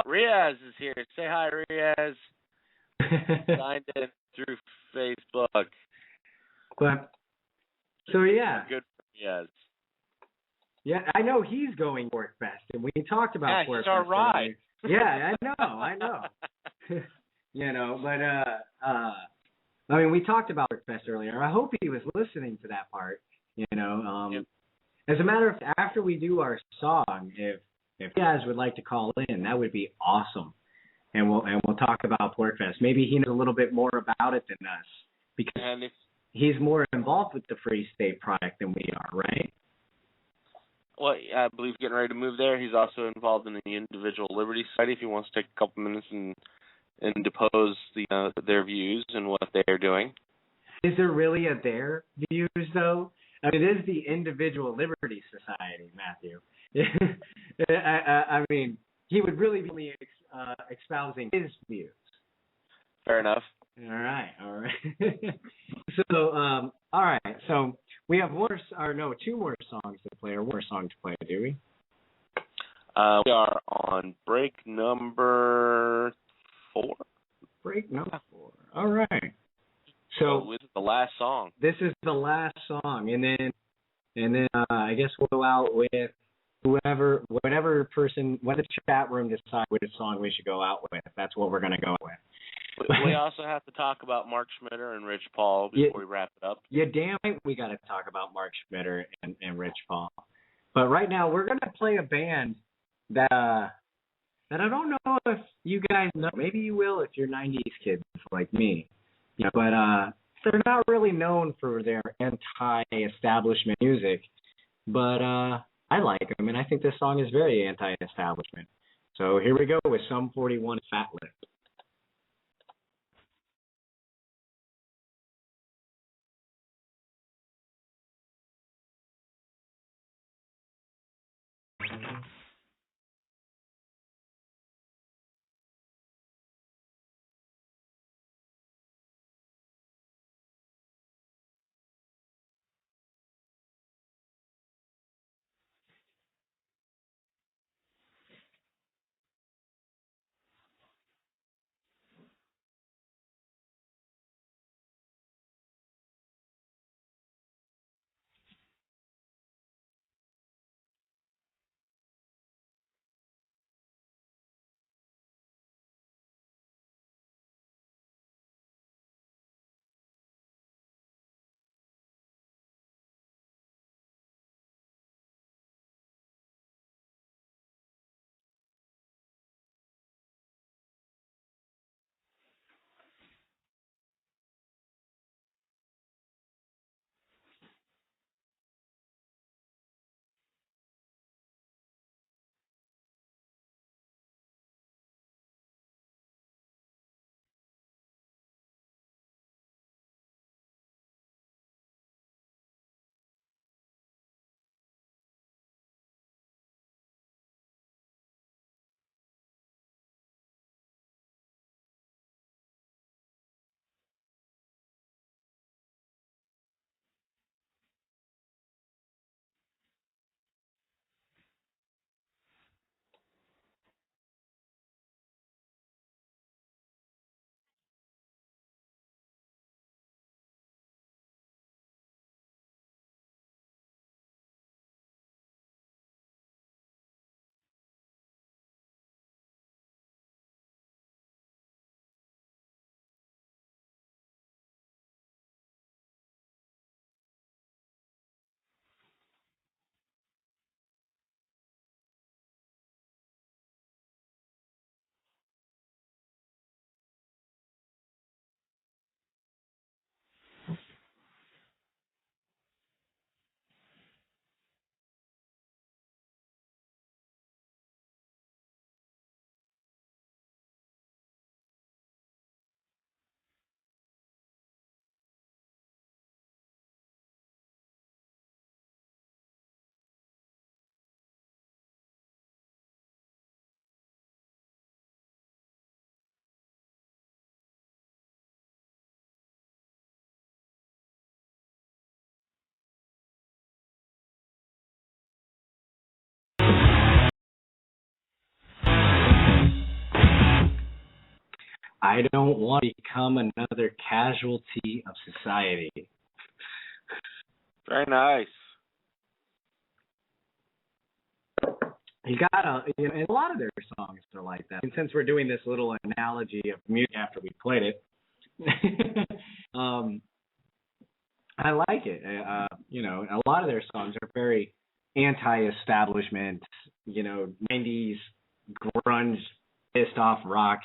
Riaz is here. Say hi, Riaz. Signed in through Facebook. So yeah. Good for Riaz. Yeah, I know he's going to PorkFest, and we talked about PorkFest. Yeah, he's our ride. Yeah, I know. I mean, we talked about PorkFest earlier. I hope he was listening to that part. As a matter of fact, after we do our song, if you guys would like to call in, that would be awesome, and we'll talk about PorkFest. Maybe he knows a little bit more about it than us because he's more involved with the Free State Project than we are, right? Well, I believe he's getting ready to move there. He's also involved in the Individual Liberty Society. If he wants to take a couple minutes and depose their views and what they are doing. Is there really their views, though? I mean, it is the Individual Liberty Society, Matthew. I mean, he would really be espousing his views. Fair enough. All right. So, all right. So we have two more songs to play, or one more song to play, do we? We are on break number 4. Break number 4. All right. So this is the last song. This is the last song, and then I guess we'll go out with whatever person, what the chat room decides which song we should go out with. That's what we're going to go with. We also have to talk about Mark Schmitter and Rich Paul before we wrap it up. Yeah, damn right, we got to talk about Mark Schmitter and Rich Paul. But right now, we're going to play a band that that I don't know if you guys know. Maybe you will if you're 90s kids like me. But they're not really known for their anti-establishment music. But I like them, and I think this song is very anti-establishment. So here we go with Sum 41, Fat Lip. I don't want to become another casualty of society. Very nice. You gotta, and a lot of their songs are like that. And since we're doing this little analogy of music after we played it, I like it. A lot of their songs are very anti-establishment, 90s grunge, pissed off rock.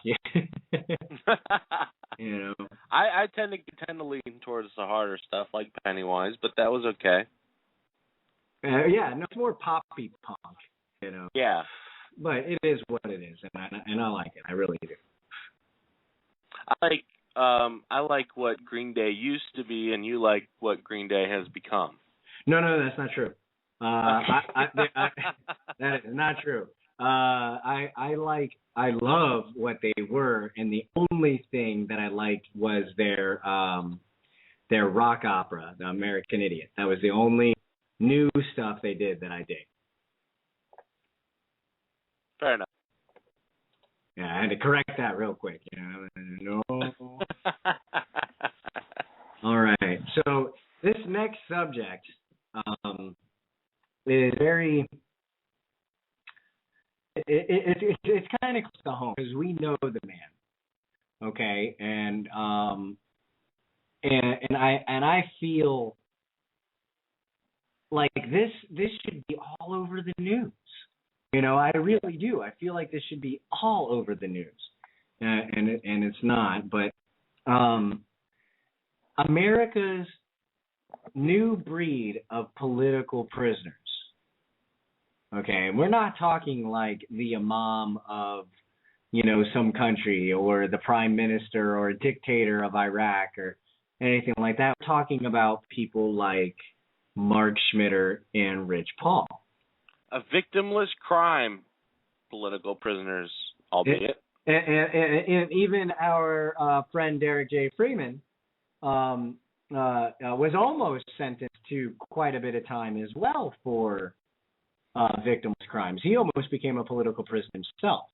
I tend to lean towards the harder stuff like Pennywise, but that was okay. It's more poppy punk, Yeah. But it is what it is, and I like it. I really do. I like what Green Day used to be, and you like what Green Day has become. No, that's not true. That is not true. I love what they were, and the only thing that I liked was their rock opera, The American Idiot. That was the only new stuff they did that I dig. Fair enough. Yeah, I had to correct that real quick. No. All right. So this next subject is very. It's kind of close to home because we know the man, okay, and I feel like this should be all over the news, You know, I really do. I feel like this should be all over the news, and it's not. But America's new breed of political prisoners. Okay, we're not talking like the imam of, you know, some country or the prime minister or a dictator of Iraq or anything like that. We're talking about people like Mark Schmitter and Rich Paul. A victimless crime, political prisoners, albeit. And even our friend Derek J. Freeman was almost sentenced to quite a bit of time as well for victimless crimes. He almost became a political prisoner himself.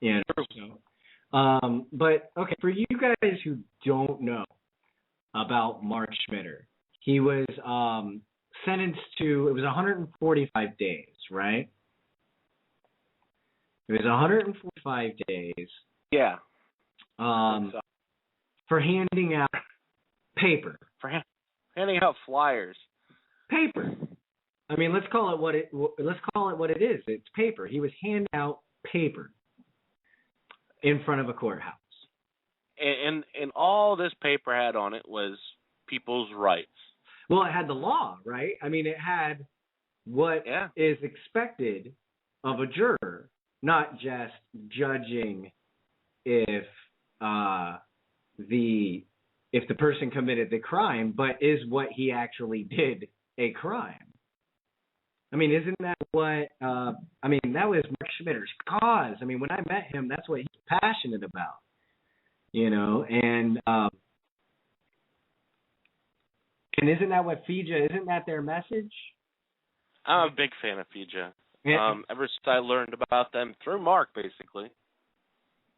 You know, but okay, for you guys who don't know about Mark Schmitter, he was sentenced to, it was 145 days, right? It was 145 days. Yeah. For handing out paper. For handing out flyers. Paper. I mean, let's call it what it is. It's paper. He was handing out paper in front of a courthouse. And all this paper had on it was people's rights. Well, it had the law, right? I mean, it had what is expected of a juror, not just judging if the person committed the crime, but is what he actually did a crime. I mean, isn't that what, that was Mark Schmitter's cause. I mean, when I met him, that's what he's passionate about, you know, and isn't that what FIJA, isn't that their message? I'm a big fan of FIJA. Ever since I learned about them through Mark, basically.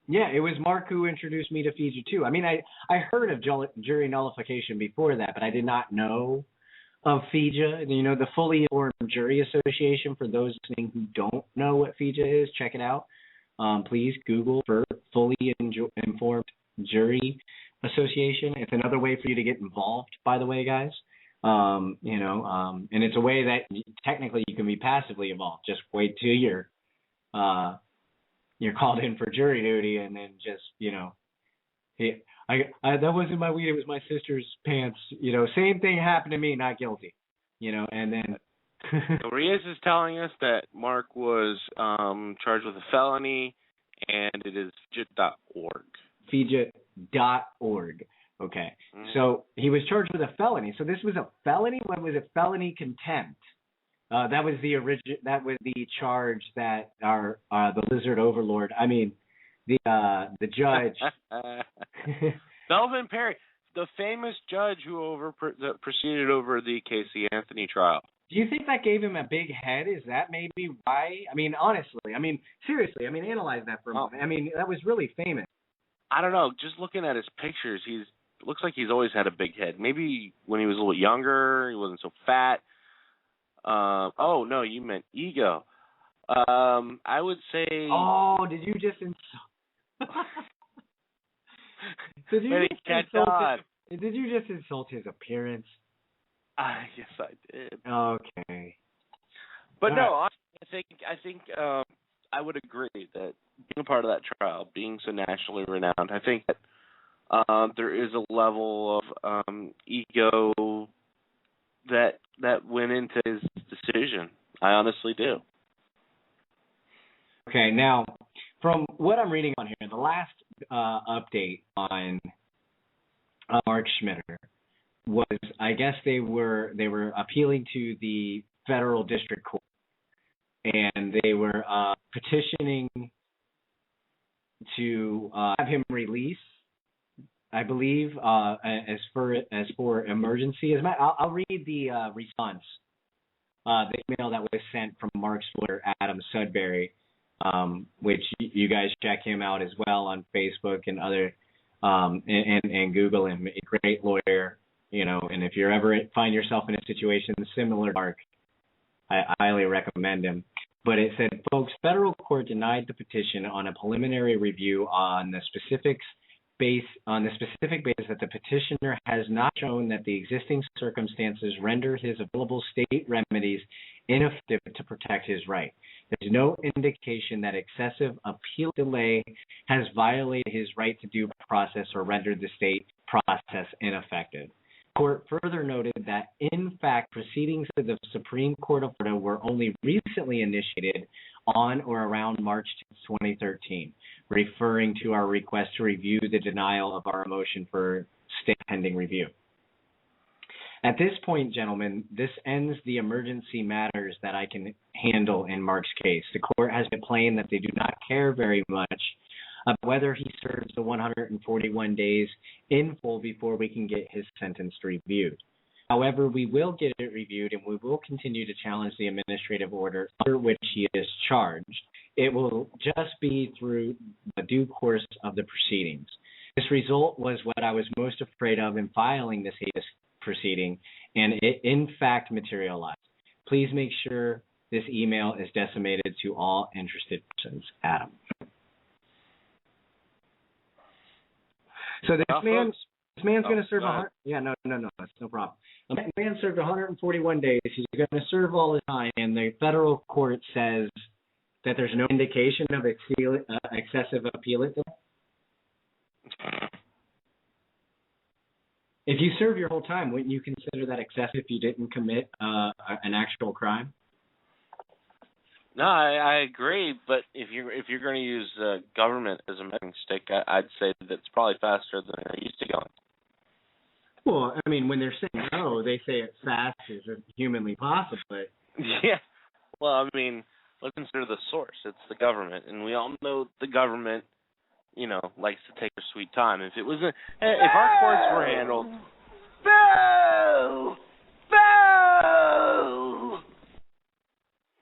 Yeah, it was Mark who introduced me to FIJA too. I mean, I heard of jury nullification before that, but I did not know of FIJA. You know, the Fully Informed Jury Association, for those listening who don't know what FIJA is, check it out. Please Google for Fully Informed Jury Association. It's another way for you to get involved, by the way, guys. And it's a way that technically you can be passively involved. Just wait till you're called in for jury duty, and then just, you know, I that wasn't my weed, it was my sister's pants. You know, same thing happened to me, not guilty. You know, and then Reyes is telling us that Mark was charged with a felony, and it is FIJA.org. FIJA.org. Okay. Mm-hmm. So he was charged with a felony. So this was a felony? What was it? Felony contempt. That was the charge that our the Lizard Overlord. I mean, the judge. Melvin Perry, the famous judge who proceeded over the Casey Anthony trial. Do you think that gave him a big head? Is that maybe why? I mean, honestly. I mean, seriously. I mean, analyze that for a moment. I mean, that was really famous. I don't know. Just looking at his pictures, looks like he's always had a big head. Maybe when he was a little younger, he wasn't so fat. Oh no, you meant ego. I would say. Oh, did you just insult? Did you just insult his appearance? Yes, I did. Okay. But no, I think I would agree that being a part of that trial, being so nationally renowned, I think that there is a level of ego that went into his decision. I honestly do. Okay, now from what I'm reading on here, the last update on Mark Schmitter was, I guess they were appealing to the federal district court, and they were petitioning to have him released, I believe, as for emergency. I'll read the response, the email that was sent from Mark's lawyer, Adam Sudbury, which you guys check him out as well on Facebook and other and Google him. A great lawyer, you know. And if you ever find yourself in a situation similar to Mark, I highly recommend him. But it said, folks, federal court denied the petition on a preliminary review on the specific basis that the petitioner has not shown that the existing circumstances render his available state remedies ineffective to protect his right. There's no indication that excessive appeal delay has violated his right to due process or rendered the state process ineffective. The court further noted that, in fact, proceedings of the Supreme Court of Florida were only recently initiated on or around March 2013, referring to our request to review the denial of our motion for stay pending review. At this point, gentlemen, this ends the emergency matters that I can handle in Mark's case. The court has been plain that they do not care very much about whether he serves the 141 days in full before we can get his sentence reviewed. However, we will get it reviewed, and we will continue to challenge the administrative order under which he is charged. It will just be through the due course of the proceedings. This result was what I was most afraid of in filing this habeas proceeding, and it in fact materialized. Please make sure this email is disseminated to all interested persons. Adam. So this man's going to serve 100. Yeah, no, that's no problem. The man served 141 days. He's going to serve all his time, and the federal court says that there's no indication of excessive appeal. If you serve your whole time, wouldn't you consider that excessive if you didn't commit an actual crime? No, I agree. But if you're going to use government as a measuring stick, I'd say that it's probably faster than they're used to going. Well, I mean, when they're saying no, they say it's fast as humanly possible. But... Yeah. Well, I mean, let's consider the source. It's the government, and we all know the government, likes to take their sweet time. If our courts were handled,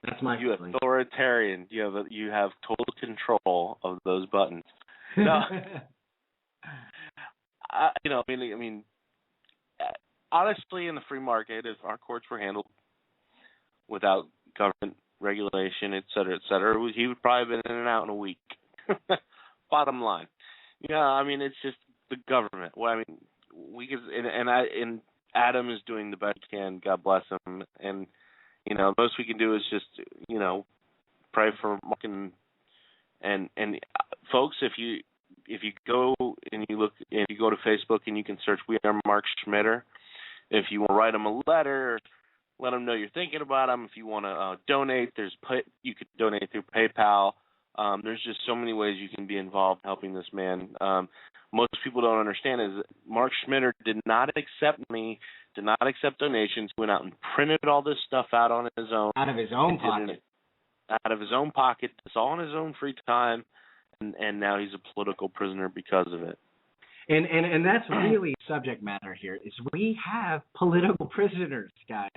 that's my feeling. Authoritarian. You have total control of those buttons. No, honestly, in the free market, if our courts were handled without government regulation, et cetera, he would probably have been in and out in a week. Bottom line. It's just the government. Well, we could, and Adam is doing the best he can. God bless him. And the most we can do is just pray for Mark and folks. If you go and you go to Facebook and you can search "We Are Mark Schmitter." If you want to write him a letter, let him know you're thinking about him. If you want to donate, you could donate through PayPal. There's just so many ways you can be involved helping this man. Most people don't understand is that Mark Schmitter did not accept money, did not accept donations, went out and printed all this stuff out on his own. Out of his own pocket. Out of his own pocket. It's all in his own free time, and now he's a political prisoner because of it. And that's really subject matter here, is we have political prisoners, guys.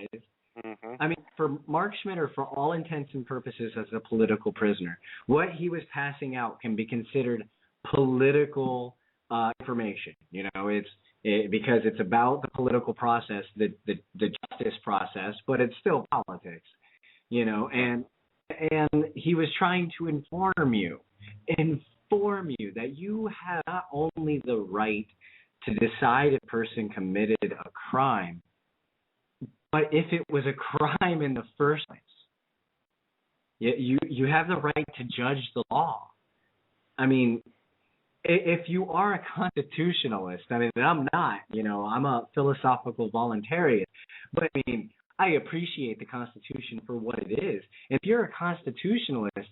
Mm-hmm. For Mark Schmitter, for all intents and purposes, as a political prisoner, what he was passing out can be considered political information. Because it's about the political process, the justice process, but it's still politics. And he was trying to inform you that you have not only the right to decide if a person committed a crime, but if it was a crime in the first place. You have the right to judge the law. If you are a constitutionalist, and I'm not, I'm a philosophical voluntarian, but I appreciate the Constitution for what it is. If you're a constitutionalist,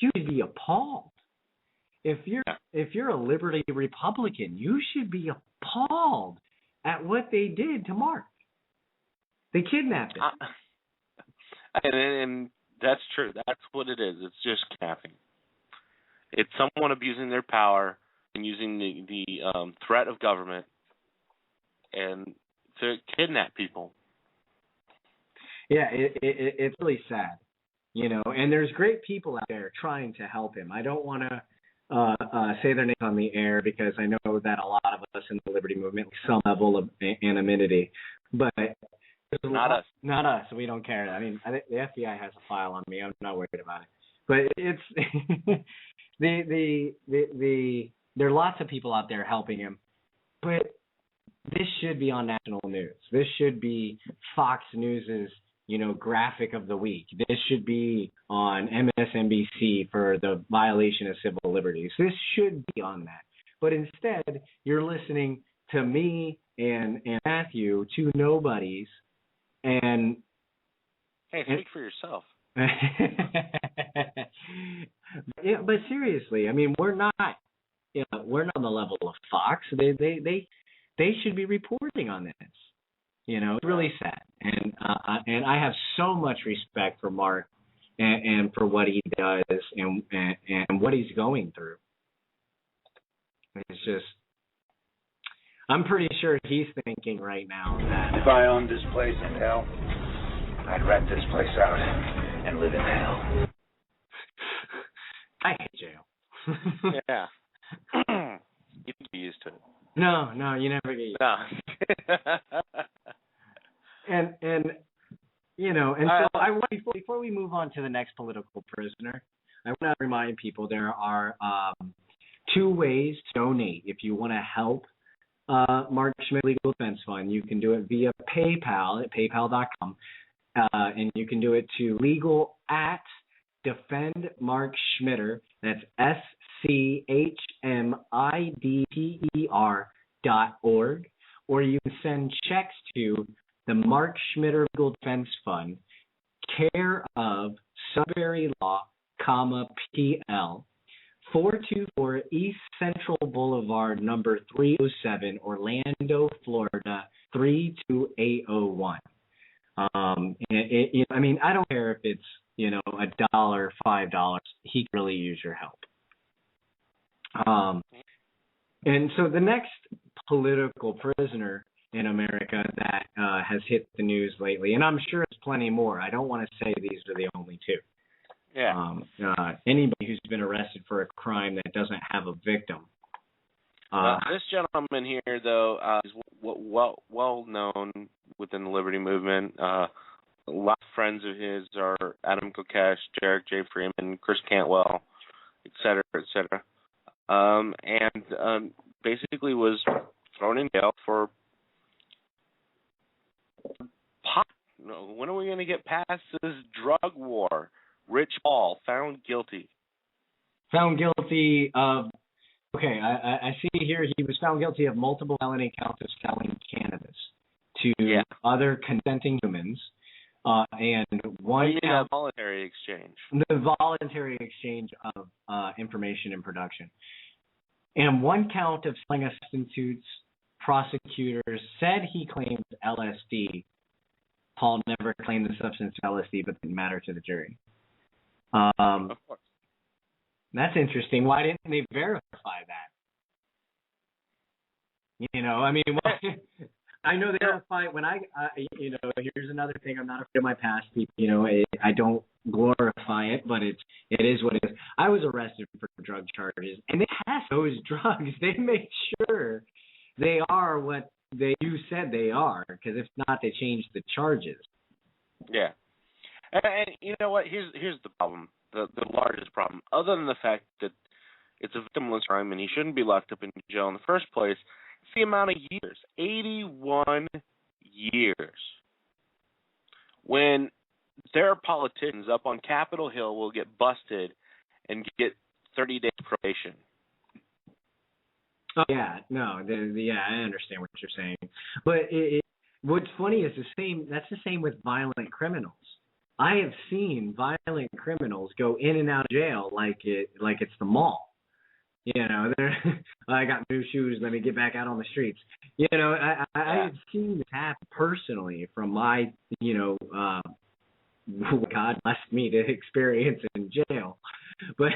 you should be appalled. If you're a liberty Republican, you should be appalled at what they did to Mark. They kidnapped him. And that's true. That's what it is. It's just kidnapping. It's someone abusing their power and using the threat of government and to kidnap people. Yeah, it's really sad, and there's great people out there trying to help him. I don't want to say their names on the air because I know that a lot of us in the Liberty Movement have some level of anonymity, but not us. Not us. We don't care. I think the FBI has a file on me. I'm not worried about it. But it's there are lots of people out there helping him, but this should be on national news. This should be Fox News's graphic of the week. This should be on MSNBC for the violation of civil liberties. This should be on that. But instead, you're listening to me and Matthew, two nobodies, and hey, speak for yourself. Yeah, but seriously, I mean, we're not on the level of Fox. They should be reporting on this. It's really sad, and I have so much respect for Mark and for what he does and what he's going through. It's just, I'm pretty sure he's thinking right now that if I owned this place in hell, I'd rent this place out and live in hell. I hate jail. Yeah. You can be used to it. No, you never get used to it. And so I want, before we move on to the next political prisoner, I want to remind people there are 2 ways to donate. If you want to help Mark Schmidt Legal Defense Fund, you can do it via PayPal at paypal.com, and you can do it to legal at Defend Mark Schmitter. That's SCHMIDPER.org, or you can send checks to the Mark Schmitter Legal Defense Fund, care of Sudbury Law, PL, 424 East Central Boulevard, number 307, Orlando, Florida, 32801. I mean, I don't care if it's $1, $5. He can really use your help. And so the next political prisoner in America that has hit the news lately, and I'm sure there's plenty more. I don't want to say these are the only 2. Yeah. Anybody who's been arrested for a crime that doesn't have a victim. This gentleman here, though, is well known within the Liberty Movement. A lot of friends of his are Adam Kokesh, Derek J. Freeman, Chris Cantwell, et cetera, et cetera. And basically was thrown in jail for pot. When are we going to get past this drug war? Rich Paul found guilty. Found guilty of, okay, I see here he was found guilty of multiple felony counts of selling cannabis to other consenting humans. And one count, voluntary exchange. The voluntary exchange of information and production. And one count of selling a substance. Prosecutors said he claimed LSD. Paul never claimed the substance LSD, but it didn't matter to the jury. Of course. That's interesting. Why didn't they verify that? I mean, I know they verify when here's another thing. I'm not afraid of my past. I don't glorify it, but it is what it is. I was arrested for drug charges, and they test those drugs. They make sure they are what you said they are, because if not, they change the charges. Yeah. And you know what? Here's the problem, the largest problem. Other than the fact that it's a victimless crime and he shouldn't be locked up in jail in the first place, it's the amount of years. 81 years. When there are politicians up on Capitol Hill will get busted and get 30 days probation. Oh, yeah, no, I understand what you're saying. But what's funny is that's the same with violent criminals. I have seen violent criminals go in and out of jail like it's the mall. I got new shoes, let me get back out on the streets. I have seen this happen personally from my, God blessed me to experience in jail. But,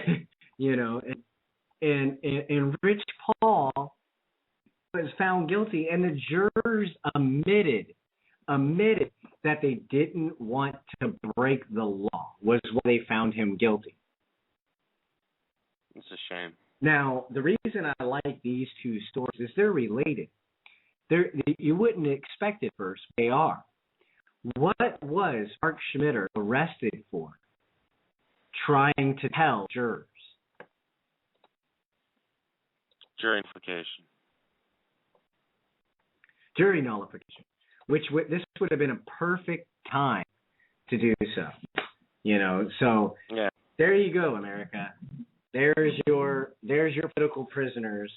and Rich Paul was found guilty, and the jurors admitted that they didn't want to break the law was why they found him guilty. It's a shame. Now, the reason I like these 2 stories is they're related. You wouldn't expect it first. They are. What was Mark Schmitter arrested for? Trying to tell jurors. Jury nullification. Jury nullification. This would have been a perfect time to do so. So yeah. There you go, America. There's your political prisoners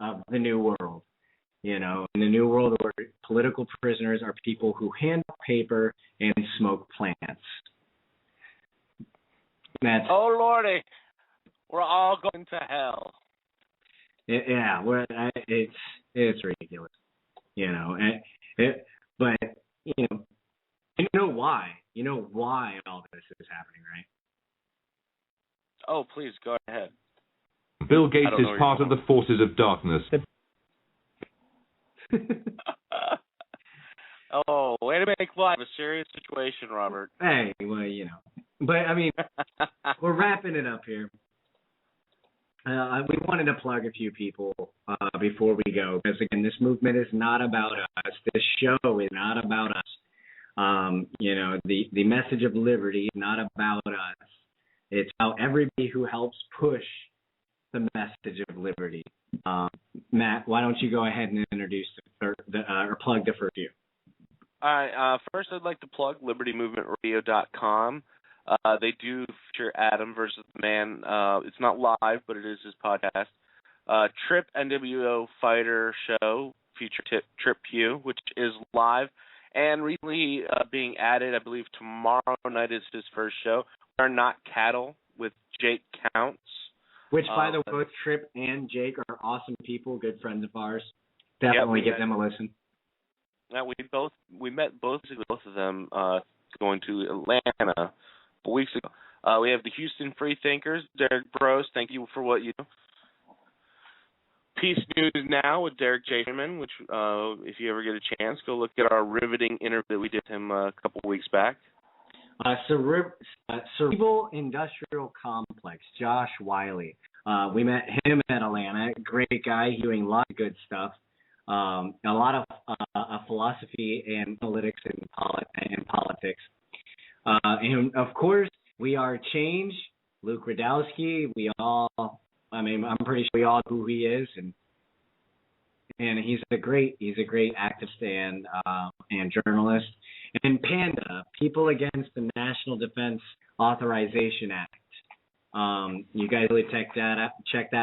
of the new world. In the new world where political prisoners are people who hand out paper and smoke plants. Oh Lordy, we're all going to hell. Yeah, it's ridiculous, but you know why all this is happening, right? Oh, please go ahead. Bill Gates is part of the forces of darkness. Oh, way to make life a serious situation, Robert. Hey, well, but I mean, we're wrapping it up here. We wanted to plug a few people before we go, because again, this movement is not about us. This show is not about us. The message of liberty is not about us. It's about everybody who helps push the message of liberty. Matt, why don't you go ahead and introduce or plug the first few? All right. First, I'd like to plug LibertyMovementRadio.com. They do feature Adam versus the Man. It's not live, but it is his podcast. Trip NWO Fighter Show feature Trip Pugh, which is live and recently being added. I believe tomorrow night is his first show. We Are Not Cattle with Jake Counts. Which, by the way, both Trip and Jake are awesome people, good friends of ours. Definitely give them a listen. We met both of them going to Atlanta weeks ago. We have the Houston Freethinkers, Derek Bros. Thank you for what you do. Peace News Now with Derek Jaferman, which if you ever get a chance, go look at our riveting interview that we did with him a couple weeks back. Cerebral Industrial Complex, Josh Wiley. We met him in Atlanta. Great guy, doing a lot of good stuff. A lot of philosophy and analytics and politics. And of course, We Are Change. Luke Radowski. I'm pretty sure we all know who he is, and he's a great activist and journalist. And PANDA, People Against the National Defense Authorization Act. You guys really check that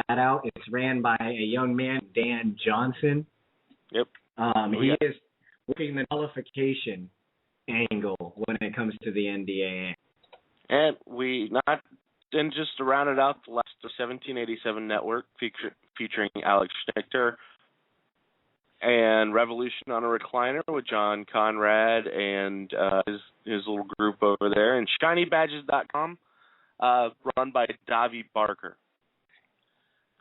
out. It's ran by a young man, Dan Johnson. Yep. He is working the nullification angle when it comes to the NDAA. And just to round it out, the last 1787 Network featuring Alex Schnichter, and Revolution on a Recliner with John Conrad and his little group over there, and ShinyBadges.com, run by Davi Barker.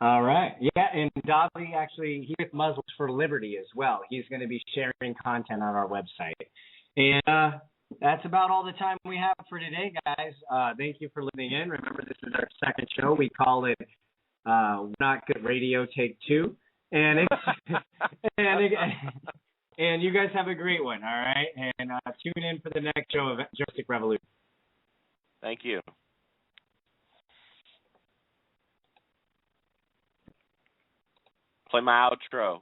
All right. Yeah, and Davi actually, he's with Muslims for Liberty as well. He's going to be sharing content on our website. And that's about all the time we have for today, guys. Thank you for listening in. Remember, this is our second show. We call it Not Good Radio Take 2. And you guys have a great one, all right? And tune in for the next show of Joystick Revolution. Thank you. Play my outro.